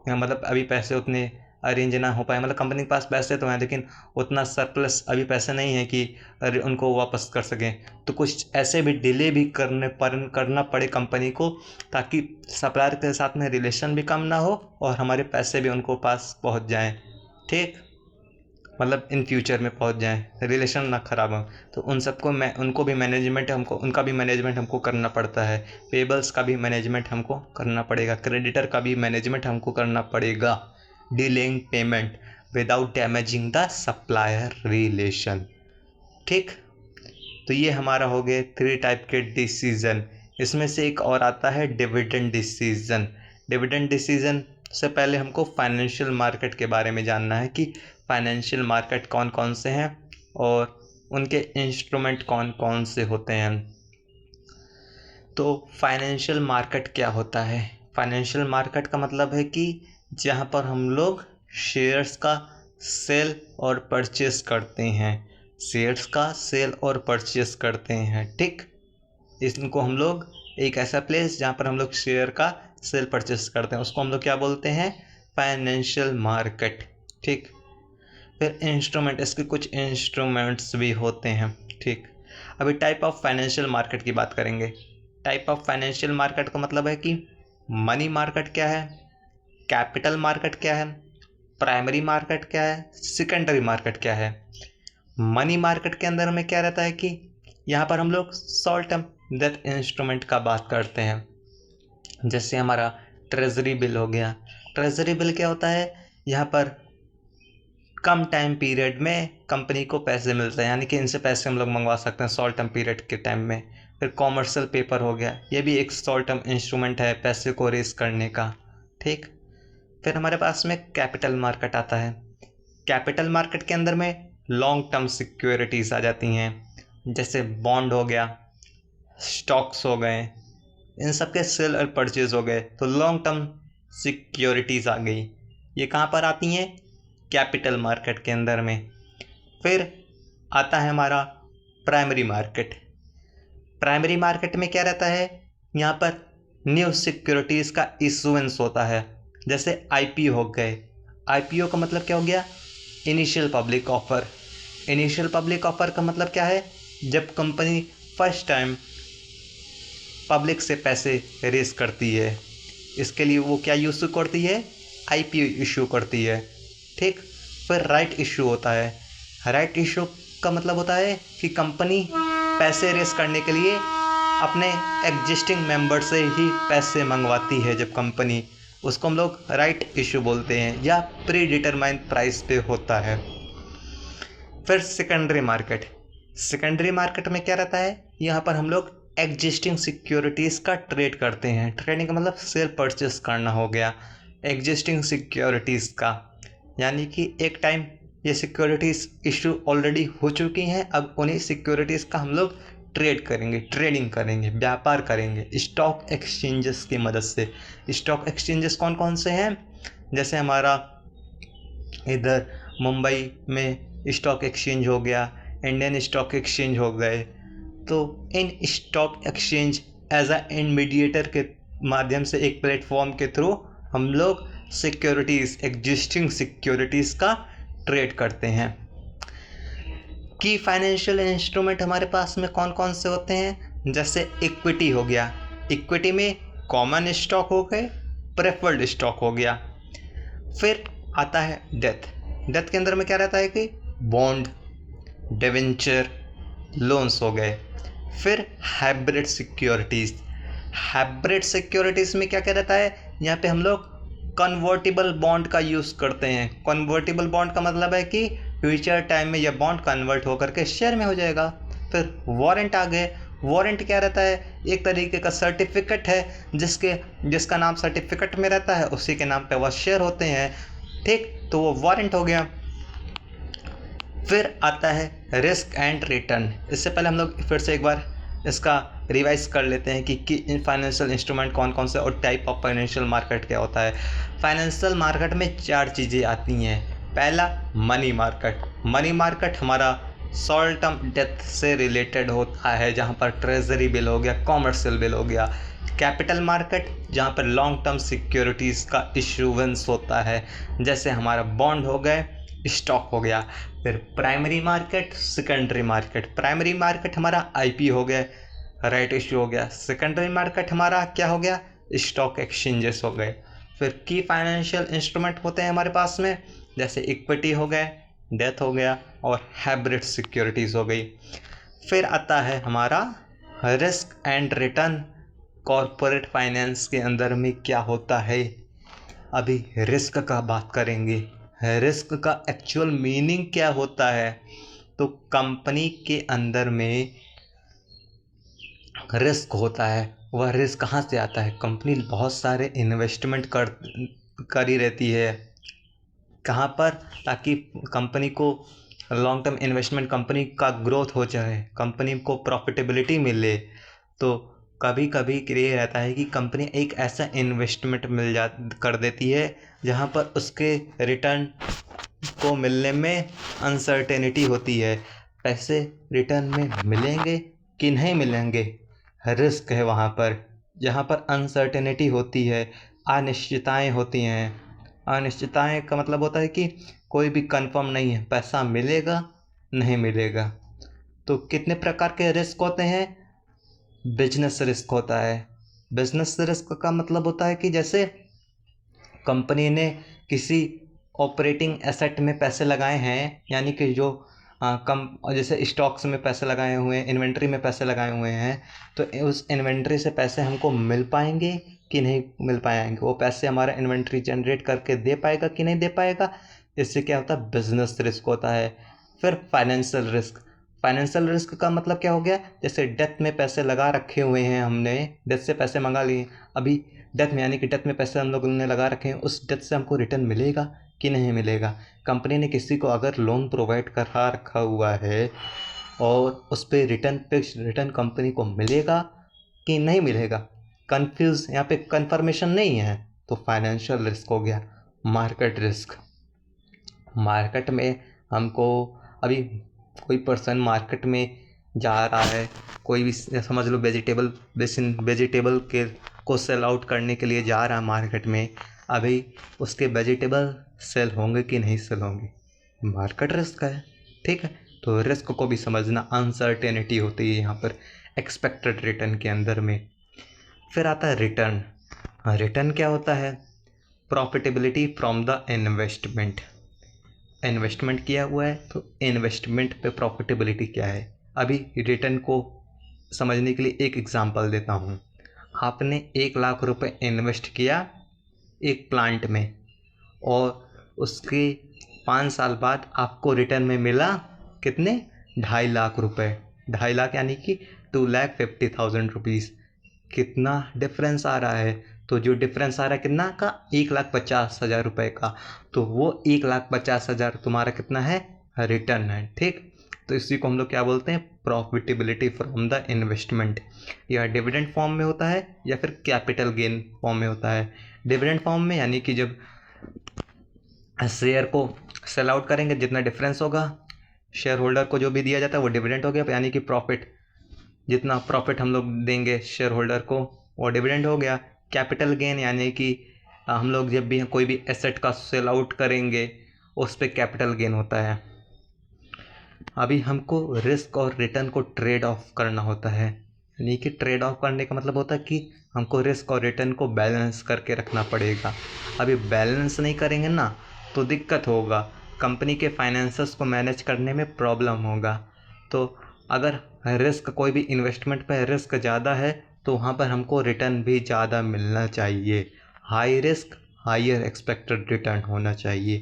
मतलब अभी पैसे उतने अरेंज ना हो पाए, मतलब कंपनी के पास पैसे तो हैं लेकिन उतना सरप्लस अभी पैसे नहीं है कि उनको वापस कर सकें, तो कुछ ऐसे भी डिले भी करना पड़े कंपनी को, ताकि सप्लायर के साथ में रिलेशन भी कम ना हो और हमारे पैसे भी उनको पास पहुंच जाएं। ठीक, मतलब इन फ्यूचर में पहुंच जाएं, रिलेशन ना ख़राब हो, तो उन सबको उनको भी मैनेजमेंट हमको, उनका भी मैनेजमेंट हमको करना पड़ता है। पेबल्स का भी मैनेजमेंट हमको करना पड़ेगा, क्रेडिटर का भी मैनेजमेंट हमको करना पड़ेगा। Dealing payment without damaging the supplier relation. ठीक, तो ये हमारा हो गए 3 टाइप के डिसीज़न। इसमें से एक और आता है डिविडेंड डिसीज़न। डिविडेंड डिसीज़न से पहले हमको फाइनेंशियल मार्केट के बारे में जानना है कि फाइनेंशियल मार्केट कौन कौन से हैं और उनके इंस्ट्रूमेंट कौन कौन से होते हैं। तो फाइनेंशियल मार्केट क्या होता है? फाइनेंशियल मार्केट का मतलब है कि जहाँ पर हम लोग शेयर्स का सेल और परचेस करते हैं, शेयर्स का सेल और परचेस करते हैं। ठीक, इसको हम लोग, एक ऐसा प्लेस जहाँ पर हम लोग शेयर का सेल परचेस करते हैं, उसको हम लोग क्या बोलते हैं? Financial market. ठीक, फिर इंस्ट्रूमेंट, इसके कुछ इंस्ट्रूमेंट्स भी होते हैं। ठीक, अभी टाइप ऑफ फाइनेंशियल मार्केट की बात करेंगे। टाइप ऑफ फाइनेंशियल मार्केट का मतलब है कि मनी मार्केट क्या है, कैपिटल मार्केट क्या है, प्राइमरी मार्केट क्या है, सेकेंडरी मार्केट क्या है। मनी मार्केट के अंदर में क्या रहता है कि यहाँ पर हम लोग शॉर्ट टर्म डेट इंस्ट्रूमेंट का बात करते हैं। जैसे हमारा ट्रेजरी बिल हो गया। ट्रेजरी बिल क्या होता है, यहाँ पर कम टाइम पीरियड में कंपनी को पैसे मिलते हैं, यानी कि इनसे पैसे हम लोग मंगवा सकते हैं शॉर्ट टर्म पीरियड के टाइम में। फिर कॉमर्शियल पेपर हो गया, ये भी एक शॉर्ट टर्म इंस्ट्रूमेंट है पैसे को रेस करने का। ठीक। फिर हमारे पास में कैपिटल मार्केट आता है। कैपिटल मार्केट के अंदर में लॉन्ग टर्म सिक्योरिटीज आ जाती हैं, जैसे बॉन्ड हो गया, स्टॉक्स हो गए, इन सब के सेल और परचेज हो गए, तो लॉन्ग टर्म सिक्योरिटीज आ गई। ये कहाँ पर आती हैं, कैपिटल मार्केट के अंदर में। फिर आता है हमारा प्राइमरी मार्केट। प्राइमरी मार्केट में क्या रहता है, यहाँ पर न्यू सिक्योरिटीज़ का इशुएंस होता है, जैसे आईपीओ हो गए। आईपीओ का मतलब क्या हो गया, initial public offer. Initial public offer का मतलब क्या है, जब कंपनी फर्स्ट टाइम पब्लिक से पैसे रेस करती है, इसके लिए वो क्या इशू करती है, आईपीओ इशू करती है। ठीक। फिर राइट इशू होता है। राइट इशू का मतलब होता है कि कंपनी पैसे रेस करने के लिए अपने एग्जिस्टिंग मेंबर से ही पैसे मंगवाती है जब कंपनी, उसको हम लोग राइट इशू बोलते हैं, या प्री डिटरमाइन प्राइस पे होता है। फिर सेकेंडरी मार्केट। सेकेंडरी मार्केट में क्या रहता है, यहाँ पर हम लोग एग्जिस्टिंग सिक्योरिटीज़ का ट्रेड करते हैं। ट्रेडिंग का मतलब सेल परचेस करना हो गया एग्जिस्टिंग सिक्योरिटीज़ का, यानी कि एक टाइम ये सिक्योरिटीज़ इशू ऑलरेडी हो चुकी हैं, अब उन्हीं सिक्योरिटीज़ का हम लोग ट्रेड करेंगे, ट्रेडिंग करेंगे, व्यापार करेंगे स्टॉक एक्सचेंजेस की मदद से। स्टॉक एक्सचेंजेस कौन कौन से हैं, जैसे हमारा इधर मुंबई में स्टॉक एक्सचेंज हो गया, इंडियन स्टॉक एक्सचेंज हो गए। तो इन stock exchange as a intermediator के माध्यम से एक प्लेटफॉर्म के थ्रू हम लोग सिक्योरिटीज़, एग्जिस्टिंग सिक्योरिटीज़ का ट्रेड करते हैं। की फाइनेंशियल इंस्ट्रूमेंट हमारे पास में कौन कौन से होते हैं, जैसे इक्विटी हो गया। इक्विटी में कॉमन स्टॉक हो गए, प्रेफर्ड स्टॉक हो गया। फिर आता है डेथ। डेथ के अंदर में क्या रहता है कि बॉन्ड, डिवेंचर, लोन्स हो गए। फिर हाइब्रिड सिक्योरिटीज़। हाइब्रिड सिक्योरिटीज़ में क्या क्या रहता है, यहाँ पे हम लोग कन्वर्टिबल बॉन्ड का यूज़ करते हैं। कन्वर्टिबल बॉन्ड का मतलब है कि फ्यूचर टाइम में यह बॉन्ड कन्वर्ट होकर के शेयर में हो जाएगा। फिर वारंट आ गए। वारंट क्या रहता है, एक तरीके का सर्टिफिकेट है, जिसका नाम सर्टिफिकेट में रहता है, उसी के नाम पे वह शेयर होते हैं। ठीक, तो वो वारंट हो गया। फिर आता है रिस्क एंड रिटर्न। इससे पहले हम लोग फिर से एक बार इसका रिवाइज कर लेते हैं कि फाइनेंशियल इंस्ट्रूमेंट कौन कौन से और टाइप ऑफ फाइनेंशियल मार्केट क्या होता है। फाइनेंशियल मार्केट में 4 चीज़ें आती हैं। पहला मनी मार्केट। मनी मार्केट हमारा शॉर्ट टर्म डेट से रिलेटेड होता है, जहाँ पर ट्रेजरी बिल हो गया, कॉमर्शियल बिल हो गया। कैपिटल मार्केट, जहाँ पर लॉन्ग टर्म सिक्योरिटीज़ का इशूवेंस होता है, जैसे हमारा बॉन्ड हो गए, स्टॉक हो गया। फिर primary market, secondary market. Primary market हमारा आईपी हो गया, राइट इशू हो गया। सेकेंडरी मार्केट हमारा क्या हो गया, स्टॉक एक्सचेंजेस हो गए। फिर की फाइनेंशियल इंस्ट्रूमेंट होते हैं हमारे पास में, जैसे इक्विटी हो गए, डेथ हो गया और हाइब्रिड सिक्योरिटीज़ हो गई। फिर आता है हमारा risk and return. Corporate finance के अंदर में क्या होता है, अभी रिस्क का बात करेंगे। रिस्क का एक्चुअल मीनिंग क्या होता है, तो कंपनी के अंदर में रिस्क होता है। वह रिस्क कहाँ से आता है, कंपनी बहुत सारे इन्वेस्टमेंट करी रहती है, कहाँ पर, ताकि कंपनी को लॉन्ग टर्म इन्वेस्टमेंट, कंपनी का ग्रोथ हो जाए, कंपनी को प्रॉफिटेबिलिटी मिले। तो कभी कभी ये रहता है कि कंपनी एक ऐसा इन्वेस्टमेंट कर देती है जहाँ पर उसके रिटर्न को मिलने में अनसर्टेनिटी होती है। पैसे रिटर्न में मिलेंगे कि नहीं मिलेंगे, रिस्क है वहाँ पर, जहाँ पर अनसर्टेनिटी होती है, अनिश्चितताएं होती हैं। अनिश्चितताएं का मतलब होता है कि कोई भी कंफर्म नहीं है, पैसा मिलेगा नहीं मिलेगा। तो कितने प्रकार के रिस्क होते हैं, बिजनेस रिस्क होता है। बिजनेस रिस्क का मतलब होता है कि जैसे कंपनी ने किसी ऑपरेटिंग एसेट में पैसे लगाए हैं, यानी कि जो कम जैसे स्टॉक्स में पैसे लगाए हुए हैं, इन्वेंट्री में पैसे लगाए हुए हैं, तो उस इन्वेंट्री से पैसे हमको मिल पाएंगे कि नहीं मिल पाएंगे, वो पैसे हमारा इन्वेंट्री जनरेट करके दे पाएगा कि नहीं दे पाएगा। इससे क्या होता है, बिजनेस रिस्क होता है। फिर फाइनेंशियल रिस्क, फाइनेंशियल रिस्क का मतलब क्या हो गया, जैसे डेथ में पैसे लगा रखे हुए हैं, हमने डेथ से पैसे मंगा लिए, अभी डेथ में यानी कि डेथ में पैसे हम लोगों ने लगा रखे हैं, उस डेथ से हमको रिटर्न मिलेगा कि नहीं मिलेगा। कंपनी ने किसी को अगर लोन प्रोवाइड करा रखा हुआ है और उस पर रिटर्न कंपनी को मिलेगा कि नहीं मिलेगा, कंफ्यूज यहाँ पे कंफर्मेशन नहीं है, तो फाइनेंशियल रिस्क हो गया। मार्केट रिस्क, मार्केट में हमको अभी कोई पर्सन मार्केट में जा रहा है, कोई भी समझ लो वेजिटेबल के को सेल आउट करने के लिए जा रहा है मार्केट में, अभी उसके वेजिटेबल सेल होंगे कि नहीं सेल होंगे, मार्केट रिस्क है। ठीक है, तो रिस्क को भी समझना, अनसर्टेनिटी होती है यहाँ पर एक्सपेक्टेड रिटर्न के अंदर में। फिर आता है रिटर्न। रिटर्न क्या होता है, profitability from the investment. Investment किया हुआ है तो इन्वेस्टमेंट पे प्रॉफिटेबिलिटी क्या है। अभी रिटर्न को समझने के लिए एक एग्जांपल देता हूँ। आपने 1,00,000 रुपए इन्वेस्ट किया एक प्लांट में और उसके 5 साल बाद आपको रिटर्न में मिला कितने, 2.5 लाख रुपए। 2.5 लाख यानी कि 2,50,000 रुपीज़। कितना डिफरेंस आ रहा है, तो जो डिफरेंस आ रहा है कितना का, 1,50,000 रुपये का, तो वो 1,50,000 तुम्हारा कितना है, रिटर्न है। ठीक, तो इसी को हम लोग क्या बोलते हैं, प्रॉफिटेबिलिटी फ्रॉम द इन्वेस्टमेंट। या डिविडेंड फॉर्म में होता है या फिर कैपिटल गेन फॉर्म में होता है। डिविडेंड फॉर्म में यानी कि जब शेयर को सेल आउट करेंगे, जितना डिफरेंस होगा शेयर होल्डर को जो भी दिया जाता है वो डिविडेंड हो गया, यानी कि प्रॉफिट, जितना प्रॉफिट हम लोग देंगे शेयर होल्डर को वो डिविडेंड हो गया। कैपिटल गेन यानी कि हम लोग जब भी कोई भी एसेट का सेल आउट करेंगे उस पर कैपिटल गेन होता है। अभी हमको रिस्क और रिटर्न को ट्रेड ऑफ करना होता है, यानी कि ट्रेड ऑफ करने का मतलब होता है कि हमको रिस्क और रिटर्न को बैलेंस करके रखना पड़ेगा। अभी बैलेंस नहीं करेंगे ना तो दिक्कत होगा, कंपनी के फाइनेंसेस को मैनेज करने में प्रॉब्लम होगा। तो अगर रिस्क, कोई भी इन्वेस्टमेंट पर रिस्क ज़्यादा है तो वहाँ पर हमको रिटर्न भी ज़्यादा मिलना चाहिए। High risk higher expected return होना चाहिए।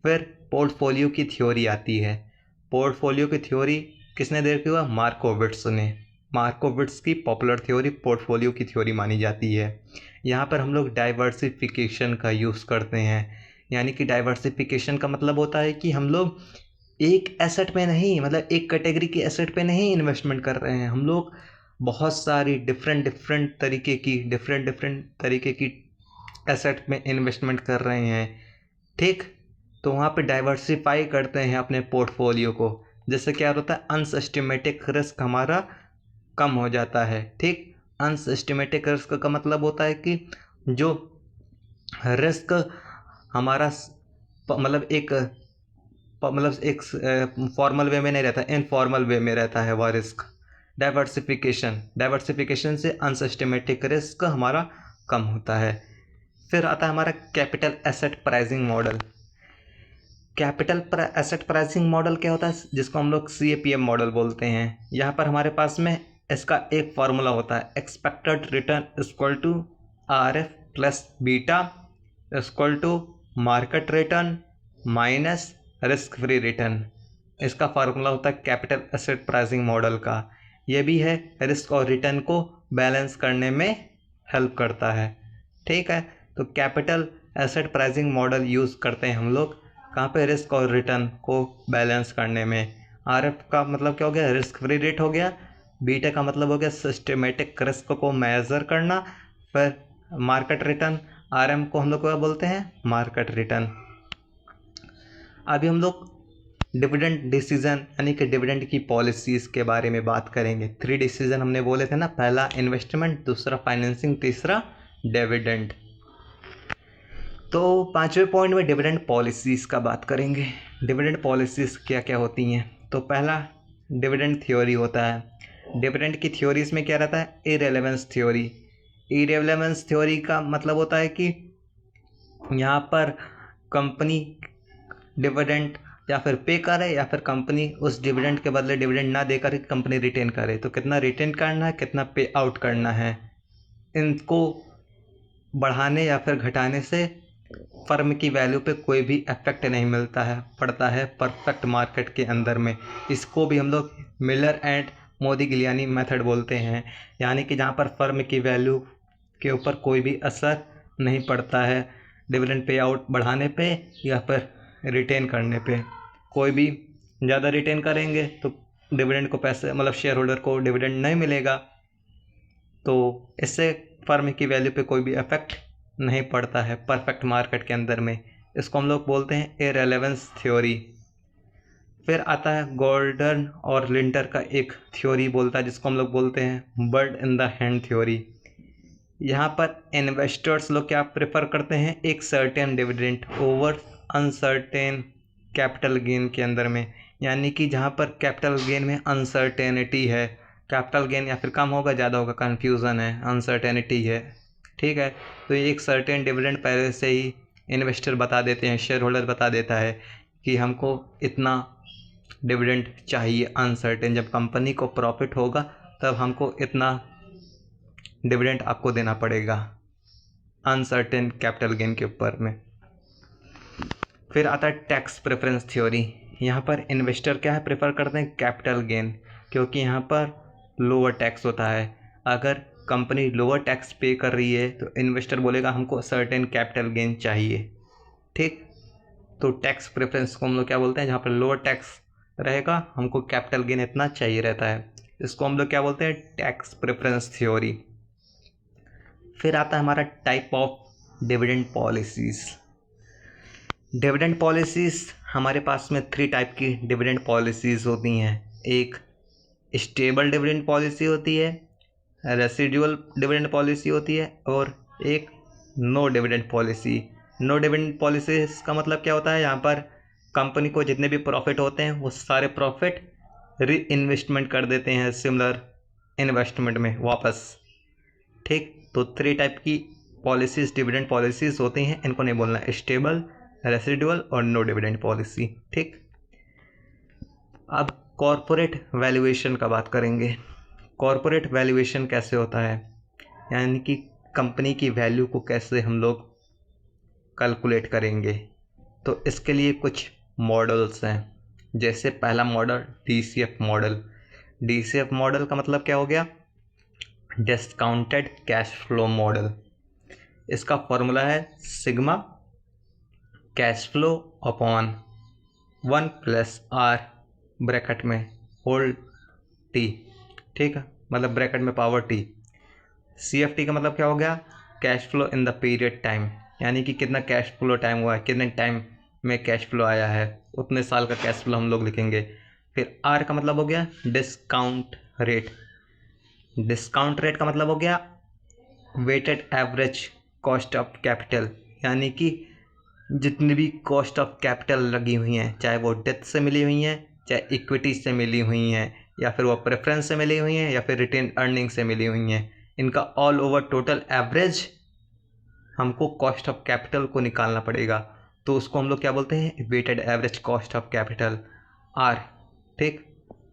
फिर पोर्टफोलियो की थ्योरी आती है। पोर्टफोलियो की थ्योरी किसने देखी हुआ, मार्कोविट्स ने। मार्कोविट्स की पॉपुलर थ्योरी पोर्टफोलियो की थ्योरी मानी जाती है। यहाँ पर हम लोग डाइवर्सिफिकेशन का यूज़ करते हैं, यानी कि डाइवर्सिफिकेशन का मतलब होता है कि हम लोग एक एसेट पे नहीं, मतलब एक कैटेगरी की एसेट पे नहीं इन्वेस्टमेंट कर रहे हैं, हम लोग बहुत सारी डिफरेंट तरीके की एसेट में इन्वेस्टमेंट कर रहे हैं। ठीक, तो वहाँ पे डाइवर्सिफाई करते हैं अपने पोर्टफोलियो को, जिससे क्या होता है, अनसिस्टमेटिक रिस्क हमारा कम हो जाता है। ठीक, अनसिस्टमेटिक रिस्क का मतलब होता है कि जो रिस्क हमारा मतलब एक फॉर्मल वे में नहीं रहता, इनफॉर्मल वे में रहता है वह रिस्क। डाइवर्सिफिकेशन से अनसिस्टमेटिक रिस्क हमारा कम होता है। फिर आता है हमारा capital asset pricing model. Capital asset pricing model क्या होता है, जिसको हम लोग CAPM मॉडल बोलते हैं। यहाँ पर हमारे पास में इसका एक फार्मूला होता है, expected return equal to RF plus beta equal to market return minus risk free return. इसका फार्मूला होता है कैपिटल एसेट प्राइसिंग मॉडल का। यह भी है रिस्क और रिटर्न को बैलेंस करने में हेल्प करता है। ठीक है, तो capital asset pricing model use करते हैं हम लोग कहाँ पे, रिस्क और रिटर्न को बैलेंस करने में। RF का मतलब क्या हो गया, रिस्क फ्री रेट हो गया। बीटा का मतलब हो गया सिस्टमेटिक रिस्क को मेजर करना। फिर मार्केट रिटर्न, RM को हम लोग क्या बोलते हैं, मार्केट रिटर्न। अभी हम लोग डिविडेंड डिसीजन यानी कि डिविडेंड की पॉलिसीज़ के बारे में बात करेंगे। 3 डिसीजन हमने बोले थे ना, पहला इन्वेस्टमेंट, दूसरा फाइनेंसिंग, तीसरा डिविडेंड। तो 5वें पॉइंट में डिविडेंड पॉलिसीज़ का बात करेंगे। डिविडेंड पॉलिसीज़ क्या क्या होती हैं, तो पहला डिविडेंड थ्योरी होता है। डिविडेंड की थ्योरीज में क्या रहता है, इरेलेवेंस थ्योरी। इरेलेवेंस थ्योरी का मतलब होता है कि यहाँ पर कंपनी डिविडेंड या फिर पे करे या फिर कंपनी उस डिविडेंड के बदले डिविडेंड ना देकर कंपनी रिटेन करे। तो कितना रिटेन करना है, कितना पे आउट करना है, इनको बढ़ाने या फिर घटाने से फर्म की वैल्यू पे कोई भी इफेक्ट नहीं मिलता है, पड़ता है परफेक्ट मार्केट के अंदर में। इसको भी हम लोग मिलर एंड मोदिग्लियानी मेथड बोलते हैं, यानी कि जहाँ पर फर्म की वैल्यू के ऊपर कोई भी असर नहीं पड़ता है डिविडेंड पे आउट बढ़ाने पे या फिर रिटेन करने पे। कोई भी ज़्यादा रिटेन करेंगे तो डिविडेंड को पैसे मतलब शेयर होल्डर को डिविडेंड नहीं मिलेगा, तो इससे फर्म की वैल्यू पे कोई भी इफेक्ट नहीं पड़ता है परफेक्ट मार्केट के अंदर में। इसको हम लोग बोलते हैं इररिलेवेंस थ्योरी। फिर आता है गॉर्डन और लिंटर का एक थ्योरी बोलता है जिसको हम लोग बोलते हैं bird in the hand theory. यहाँ पर इन्वेस्टर्स लोग क्या प्रेफर करते हैं, एक certain dividend over uncertain capital gain के अंदर में, यानी कि जहाँ पर कैपिटल गेन में अनसर्टेनिटी है, कैपिटल गेन या फिर कम होगा ज़्यादा होगा, कन्फ्यूज़न है, अनसर्टेनिटी है, ठीक है। तो ये एक सर्टेन डिविडेंड पहले से ही इन्वेस्टर बता देते हैं, शेयर होल्डर बता देता है कि हमको इतना डिविडेंड चाहिए अनसर्टेन। जब कंपनी को प्रॉफिट होगा तब हमको इतना डिविडेंड आपको देना पड़ेगा अनसर्टेन कैपिटल गेन के ऊपर में। फिर आता है टैक्स प्रेफरेंस थ्योरी। यहाँ पर इन्वेस्टर क्या है, प्रेफर करते हैं कैपिटल गेन, क्योंकि यहाँ पर लोअर टैक्स होता है। अगर कंपनी लोअर टैक्स पे कर रही है तो इन्वेस्टर बोलेगा हमको सर्टेन कैपिटल गेन चाहिए, ठीक। तो टैक्स प्रेफरेंस को हम लोग क्या बोलते हैं, जहाँ पर लोअर टैक्स रहेगा हमको कैपिटल गेन इतना चाहिए रहता है, इसको हम लोग क्या बोलते हैं, टैक्स प्रेफरेंस थ्योरी। फिर आता है हमारा type of dividend policies. Dividend policies हमारे पास में 3 टाइप की डिविडेंड पॉलिसीज़ होती हैं। एक स्टेबल डिविडेंड पॉलिसी होती है, रेसिडुअल डिविडेंड पॉलिसी होती है, और एक no dividend policy. No dividend policy का मतलब क्या होता है, यहाँ पर कंपनी को जितने भी प्रॉफिट होते हैं वो सारे प्रॉफिट री इन्वेस्टमेंट कर देते हैं सिमिलर इन्वेस्टमेंट में वापस, ठीक। तो 3 टाइप की पॉलिसीज़ डिविडेंड पॉलिसीज़ होती हैं, इनको नहीं बोलना, स्टेबल, रेसिडुअल और नो डिविडेंड पॉलिसी, ठीक। अब कॉरपोरेट वैल्यूएशन का बात करेंगे। कॉरपोरेट वैल्यूएशन कैसे होता है, यानी कि कंपनी की वैल्यू को कैसे हम लोग कैलकुलेट करेंगे। तो इसके लिए कुछ मॉडल्स हैं, जैसे पहला model DCF model. DCF model का मतलब क्या हो गया, डिस्काउंटेड कैश फ्लो मॉडल। इसका फॉर्मूला है sigma cash flow upon 1 + R bracket में होल T, ठीक है, मतलब ब्रैकेट में पावर T। CFT का मतलब क्या हो गया, cash flow in the period time, यानी कि कितना कैश फ्लो टाइम हुआ है, कितने टाइम में कैश फ्लो आया है, उतने साल का कैश फ्लो हम लोग लिखेंगे। फिर R का मतलब हो गया डिस्काउंट रेट। डिस्काउंट रेट का मतलब हो गया weighted average cost of capital, यानी कि जितनी भी कॉस्ट ऑफ कैपिटल लगी हुई हैं, चाहे वो डेथ से मिली हुई हैं, चाहे इक्विटी से मिली हुई हैं, या फिर वो प्रेफरेंस से मिली हुई हैं, या फिर रिटेन अर्निंग से मिली हुई हैं, इनका ऑल ओवर टोटल एवरेज हमको कॉस्ट ऑफ कैपिटल को निकालना पड़ेगा। तो उसको हम लोग क्या बोलते हैं, weighted average cost of capital, R, ठीक।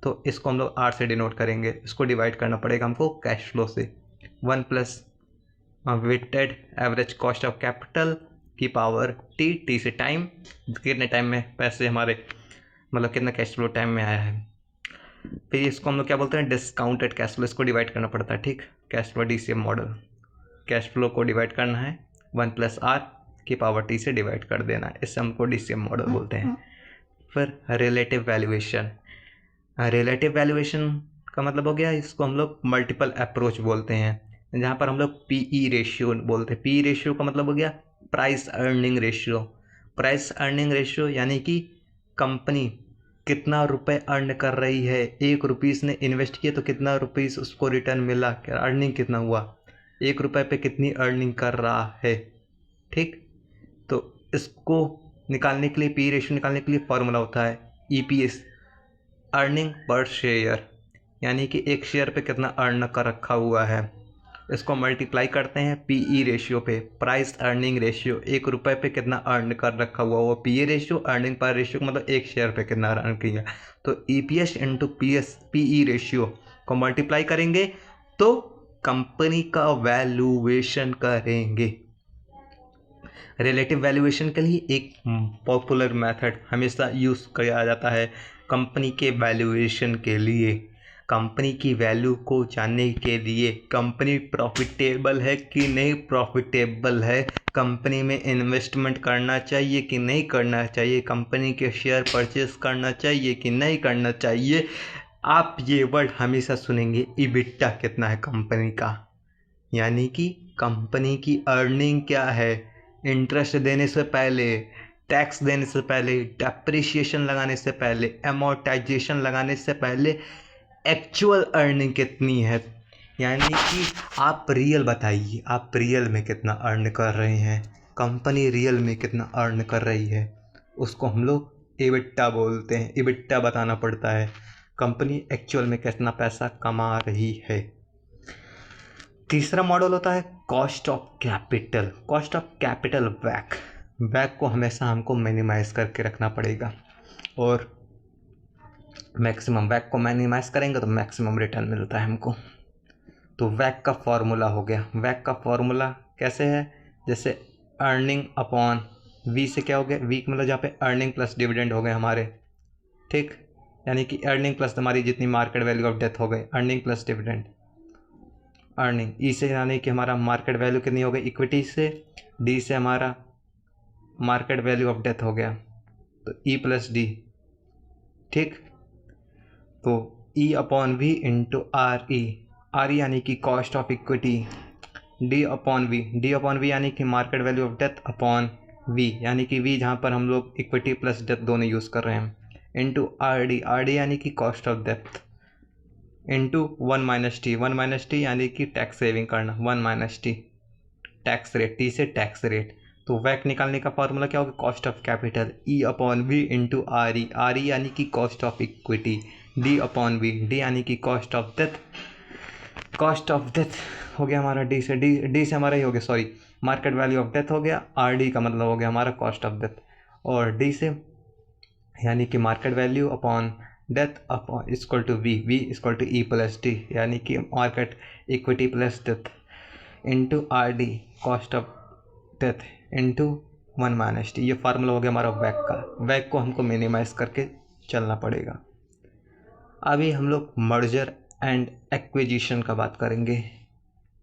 तो इसको हम लोग R से डिनोट करेंगे, इसको डिवाइड करना पड़ेगा हमको कैश फ्लो से। 1 + weighted average cost of capital की पावर T से टाइम, कितने टाइम में पैसे हमारे मतलब कितना कैश फ्लो टाइम में आया है। फिर इसको हम लोग क्या बोलते हैं, डिस्काउंटेड कैश फ्लो, इसको डिवाइड करना पड़ता है, ठीक। Cash flow DCF model, cash flow को डिवाइड करना है 1 + R की पावर T से डिवाइड कर देना है, इससे हमको DCF मॉडल बोलते हैं। फिर रिलेटिव वैल्यूएशन। रिलेटिव वैल्यूएशन का मतलब हो गया, इसको हम लोग मल्टीपल अप्रोच बोलते हैं, जहाँ पर हम लोग PE रेशियो बोलते हैं। PE रेशियो का मतलब हो गया price earning ratio. Price earning ratio यानी कि कंपनी कितना रुपए अर्न कर रही है, 1 रुपीस ने इन्वेस्ट किया तो कितना रुपीस उसको रिटर्न मिला, अर्निंग कितना हुआ, 1 रुपये पे कितनी अर्निंग कर रहा है, ठीक। तो इसको निकालने के लिए, PE रेशियो निकालने के लिए फॉर्मूला होता है EPS, अर्निंग पर शेयर, यानी कि एक शेयर पे कितना अर्न कर रखा हुआ है, इसको मल्टीप्लाई करते हैं पीई रेशियो पे, प्राइस अर्निंग रेशियो, 1 रुपये पे कितना अर्न कर रखा हुआ वो PE ratio, earning per ratio मतलब 1 शेयर पे कितना अर्न किया। तो ईपीएस इंटू पीई रेशियो को मल्टीप्लाई करेंगे तो कंपनी का वैल्यूएशन करेंगे। रिलेटिव वैल्यूएशन के लिए एक पॉपुलर मेथड हमेशा यूज़ किया जाता है कंपनी के वैल्यूएशन के लिए। कंपनी की वैल्यू को जानने के लिए कंपनी प्रॉफिटेबल है कि नहीं प्रॉफिटेबल है, कंपनी में इन्वेस्टमेंट करना चाहिए कि नहीं करना चाहिए, कंपनी के शेयर परचेस करना चाहिए कि नहीं करना चाहिए। आप ये वर्ड हमेशा सुनेंगे, इबिट्टा कितना है कंपनी का, यानी कि कंपनी की अर्निंग क्या है, इंटरेस्ट देने से पहले, टैक्स देने से पहले, डेप्रिसिएशन लगाने से पहले, एमोर्टाइजेशन लगाने से पहले एक्चुअल अर्निंग कितनी है। यानी कि आप रियल बताइए, आप रियल में कितना अर्न कर रहे हैं, कंपनी रियल में कितना अर्न कर रही है, उसको हम लोग इबिट्टा बोलते हैं। इबिट्टा बताना पड़ता है कंपनी एक्चुअल में कितना पैसा कमा रही है। तीसरा मॉडल होता है cost of capital. Cost of capital वैक को हमेशा हमको मिनिमाइज़ करके रखना पड़ेगा और मैक्सिमम, वैक को मिनिमाइज करेंगे तो मैक्सिमम रिटर्न मिलता है हमको। तो वैक का फॉर्मूला हो गया। वैक का फॉर्मूला कैसे है, जैसे अर्निंग अपॉन वी से क्या हो गया, वी मतलब जहाँ पे अर्निंग प्लस डिविडेंड हो गए हमारे, ठीक, यानी कि अर्निंग प्लस हमारी जितनी मार्केट वैल्यू ऑफ डेथ हो गई, अर्निंग प्लस डिविडेंड, अर्निंग ई से यानी कि हमारा मार्केट वैल्यू कितनी हो गई इक्विटी से, डी से हमारा मार्केट वैल्यू ऑफ डेथ हो गया, तो ई प्लस डी, ठीक। तो E upon V into R E यानी कि cost of equity, D upon V यानी कि market value of debt upon V यानी कि वी जहाँ पर हम लोग इक्विटी प्लस डेथ दोनों यूज़ कर रहे हैं, इंटू आर डी यानी कि cost of debt, into 1 - T यानी कि टैक्स सेविंग करना, 1 - टी टैक्स रेट, टी से टैक्स रेट। तो वैक निकालने का फॉर्मूला क्या होगा, cost of capital, E upon V into R E यानी कि cost of equity, D upon V, D यानी कि कॉस्ट ऑफ डेथ हो गया हमारा, डी से हमारा ही हो गया, sorry, market value of debt हो गया, आर डी का मतलब हो गया हमारा कॉस्ट ऑफ डेथ, और डी से यानी कि market value upon debt upon equal to V equal to E plus D यानी कि market equity plus debt into R D cost of debt into 1 - T. ये फार्मूला हो गया हमारा वैक का। वैक को हमको मिनिमाइज करके चलना पड़ेगा। अभी हम लोग मर्जर एंड एक्विजिशन का बात करेंगे।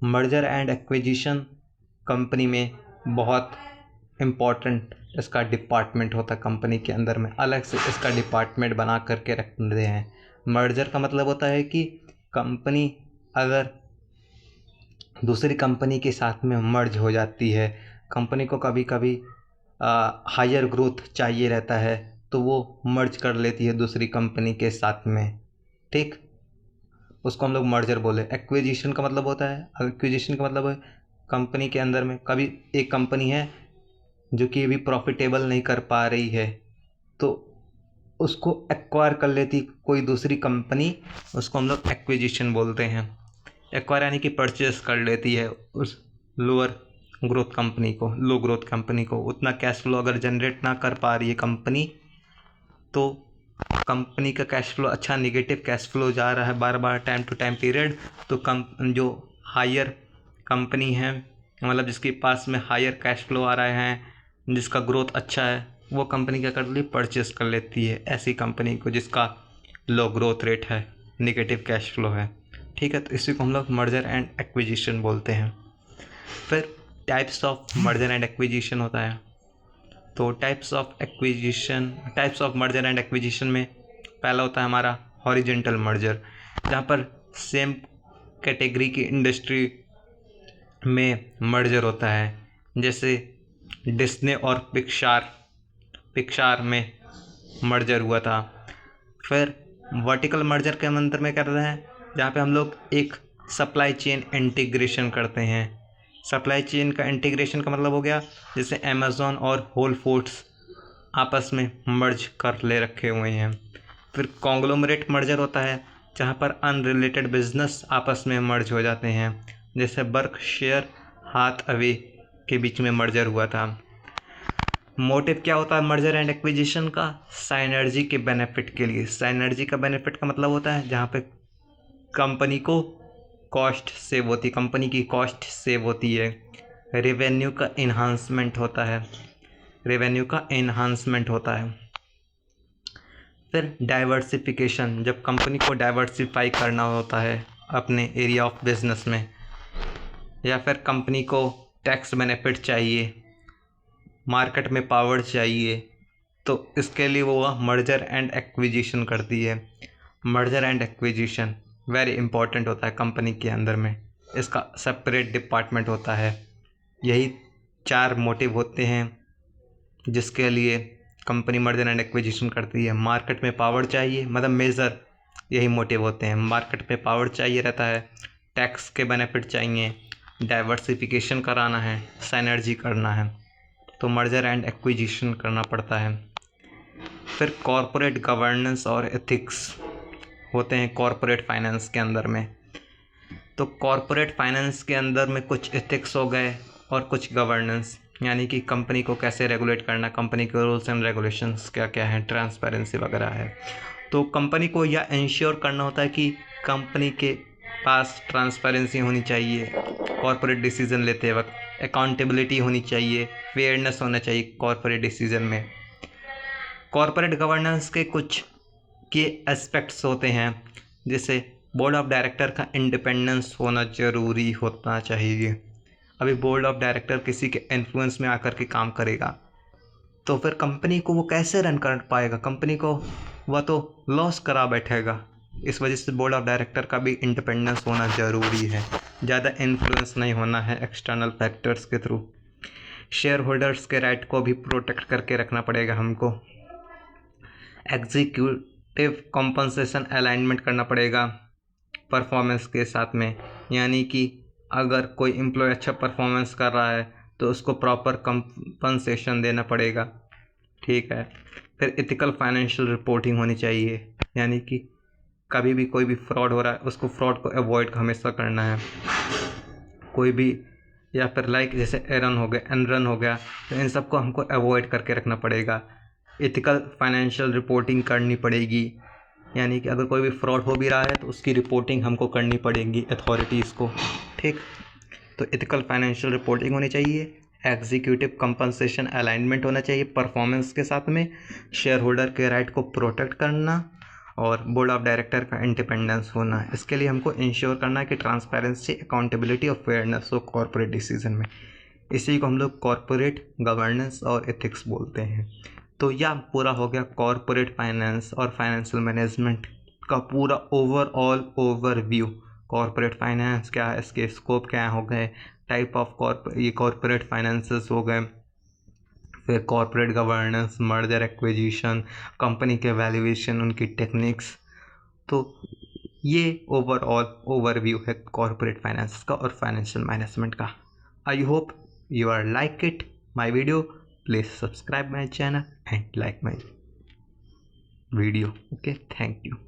मर्जर एंड एक्विजिशन कंपनी में बहुत इम्पॉर्टेंट इसका डिपार्टमेंट होता है, कंपनी के अंदर में अलग से इसका डिपार्टमेंट बना करके रखते हैं। मर्जर का मतलब होता है कि कंपनी अगर दूसरी कंपनी के साथ में मर्ज हो जाती है, कंपनी को कभी कभी हायर ग्रोथ चाहिए रहता है तो वो मर्ज कर लेती है दूसरी कंपनी के साथ में, ठीक, उसको हम लोग मर्जर बोले। एक्विजिशन का मतलब होता है, एक्विजिशन का मतलब है कंपनी के अंदर में कभी एक कंपनी है जो कि अभी प्रॉफिटेबल नहीं कर पा रही है तो उसको एक्वायर कर लेती कोई दूसरी कंपनी, उसको हम लोग एक्विजिशन बोलते हैं। एक्वायर यानी कि परचेस कर लेती है उस लो ग्रोथ कंपनी को, उतना कैश फ्लो अगर जनरेट ना कर पा रही है कंपनी, तो कंपनी का कैश फ्लो अच्छा निगेटिव कैश फ्लो जा रहा है बार बार टाइम टू टाइम पीरियड, तो जो हायर कंपनी है मतलब जिसके पास में हायर कैश फ्लो आ रहे हैं, जिसका ग्रोथ अच्छा है, वो कंपनी क्या कर ली, परचेस कर लेती है ऐसी कंपनी को जिसका लो ग्रोथ रेट है, निगेटिव कैश फ्लो है, ठीक है। तो इसी को हम लोग मर्जर एंड एक्विजिशन बोलते हैं। फिर types of merger and acquisition होता है। तो types of merger and acquisition में पहला होता है हमारा हॉरिजेंटल मर्जर, जहाँ पर सेम कैटेगरी की इंडस्ट्री में मर्जर होता है, जैसे डिस्ने और पिक्सार में मर्जर हुआ था। फिर वर्टिकल मर्जर के अंदर में कर रहे हैं जहाँ पे हम लोग एक सप्लाई चेन इंटीग्रेशन करते हैं। सप्लाई चेन का इंटीग्रेशन का मतलब हो गया जैसे अमेज़ॉन और होल फूड्स आपस में मर्ज कर ले रखे हुए हैं। फिर कॉन्ग्लोमरेट मर्जर होता है जहाँ पर अनरिलेटेड बिजनेस आपस में मर्ज हो जाते हैं, जैसे बर्कशायर हाथवे के बीच में मर्जर हुआ था। मोटिव क्या होता है मर्जर एंड एक्विजिशन का? साइनर्जी के बेनिफिट के लिए। साइनर्जी का बेनिफिट का मतलब होता है जहाँ पे कंपनी को कॉस्ट सेव होती है, कंपनी की कॉस्ट सेव होती है, रेवेन्यू का इन्हांसमेंट होता है, रेवेन्यू का इन्हांसमेंट होता है। फिर डाइवर्सिफिकेशन, जब कंपनी को डाइवर्सिफाई करना होता है अपने एरिया ऑफ बिजनेस में, या फिर कंपनी को टैक्स बेनिफिट चाहिए, मार्केट में पावर चाहिए, तो इसके लिए वो मर्जर एंड एक्विजिशन करती है। Merger and acquisition very important होता है कंपनी के अंदर में, इसका सेपरेट डिपार्टमेंट होता है। यही 4 मोटिव होते हैं जिसके लिए कंपनी मर्जर एंड एक्विजिशन करती है। मार्केट में पावर चाहिए, मतलब मेजर यही मोटिव होते हैं। मार्केट में पावर चाहिए रहता है, टैक्स के बेनिफिट चाहिए, डाइवर्सिफिकेशन कराना है, सिनर्जी करना है, तो मर्जर एंड एक्विजिशन करना पड़ता है। फिर कॉरपोरेट गवर्नेंस और एथिक्स होते हैं कॉरपोरेट फाइनेंस के अंदर में। तो कॉरपोरेट फाइनेंस के अंदर में कुछ एथिक्स हो गए और कुछ गवर्नेंस, यानी कि कंपनी को कैसे रेगुलेट करना, कंपनी के रूल्स एंड रेगुलेशंस क्या क्या हैं, ट्रांसपेरेंसी वगैरह है। तो कंपनी को यह इंश्योर करना होता है कि कंपनी के पास ट्रांसपेरेंसी होनी चाहिए कॉरपोरेट डिसीजन लेते वक्त, अकाउंटेबिलिटी होनी चाहिए, फेयरनेस होना चाहिए कॉरपोरेट डिसीजन में। कॉरपोरेट गवर्नेंस के कुछ के एस्पेक्ट्स होते हैं, जैसे बोर्ड ऑफ डायरेक्टर का इंडिपेंडेंस होना ज़रूरी होना चाहिए। अभी बोर्ड ऑफ डायरेक्टर किसी के इन्फ्लुएंस में आकर के काम करेगा तो फिर कंपनी को वो कैसे रन कर पाएगा, कंपनी को वह तो लॉस करा बैठेगा। इस वजह से बोर्ड ऑफ डायरेक्टर का भी इंडिपेंडेंस होना ज़रूरी है, ज़्यादा इन्फ्लुएंस नहीं होना है एक्सटर्नल फैक्टर्स के थ्रू। शेयर होल्डर्स के राइट को भी प्रोटेक्ट करके रखना पड़ेगा हमको। एग्जीक्यूटिव कॉम्पनसेशन अलाइनमेंट करना पड़ेगा परफॉर्मेंस के साथ में, यानी कि अगर कोई एम्प्लॉय अच्छा परफॉर्मेंस कर रहा है तो उसको प्रॉपर कंपनसेशन देना पड़ेगा, ठीक है। फिर एथिकल फाइनेंशियल रिपोर्टिंग होनी चाहिए, यानी कि कभी भी कोई भी फ्रॉड हो रहा है उसको फ्रॉड को अवॉइड हमेशा करना है। कोई भी या फिर लाइक जैसे एरन हो गया, एनरन हो गया, तो इन सबको हमको अवॉइड करके रखना पड़ेगा। एथिकल फाइनेंशियल रिपोर्टिंग करनी पड़ेगी, यानी कि अगर कोई भी फ्रॉड हो भी रहा है तो उसकी रिपोर्टिंग हमको करनी पड़ेगी अथॉरिटीज़ को, ठीक। तो एथिकल फाइनेंशियल रिपोर्टिंग होनी चाहिए, एग्जीक्यूटिव कंपनसेशन अलाइनमेंट होना चाहिए परफॉर्मेंस के साथ में, शेयर होल्डर के राइट को प्रोटेक्ट करना और बोर्ड ऑफ डायरेक्टर का इंडिपेंडेंस होना। इसके लिए हमको इंश्योर करना है कि ट्रांसपेरेंसी, अकाउंटेबिलिटी और फेयरनेस हो कॉर्पोरेट डिसीजन में। इसी को हम लोग कॉर्पोरेट गवर्नेंस और एथिक्स बोलते हैं। तो यह पूरा हो गया कॉर्पोरेट फाइनेंस और फाइनेंशियल मैनेजमेंट का पूरा ओवरऑल ओवरव्यू। कॉर्पोरेट फाइनेंस क्या है, इसके स्कोप क्या हो गए, टाइप ऑफ कॉर्पोरेट फाइनेंसेस हो गए, फिर corporate governance, merger acquisition, company के वैल्यूएशन, उनकी टेक्निक्स। तो ये ओवरऑल ओवरव्यू है कॉर्पोरेट फाइनेंस का और फाइनेंशियल मैनेजमेंट का। I hope you are like it my video. Please subscribe my channel and like my video. Okay, thank you.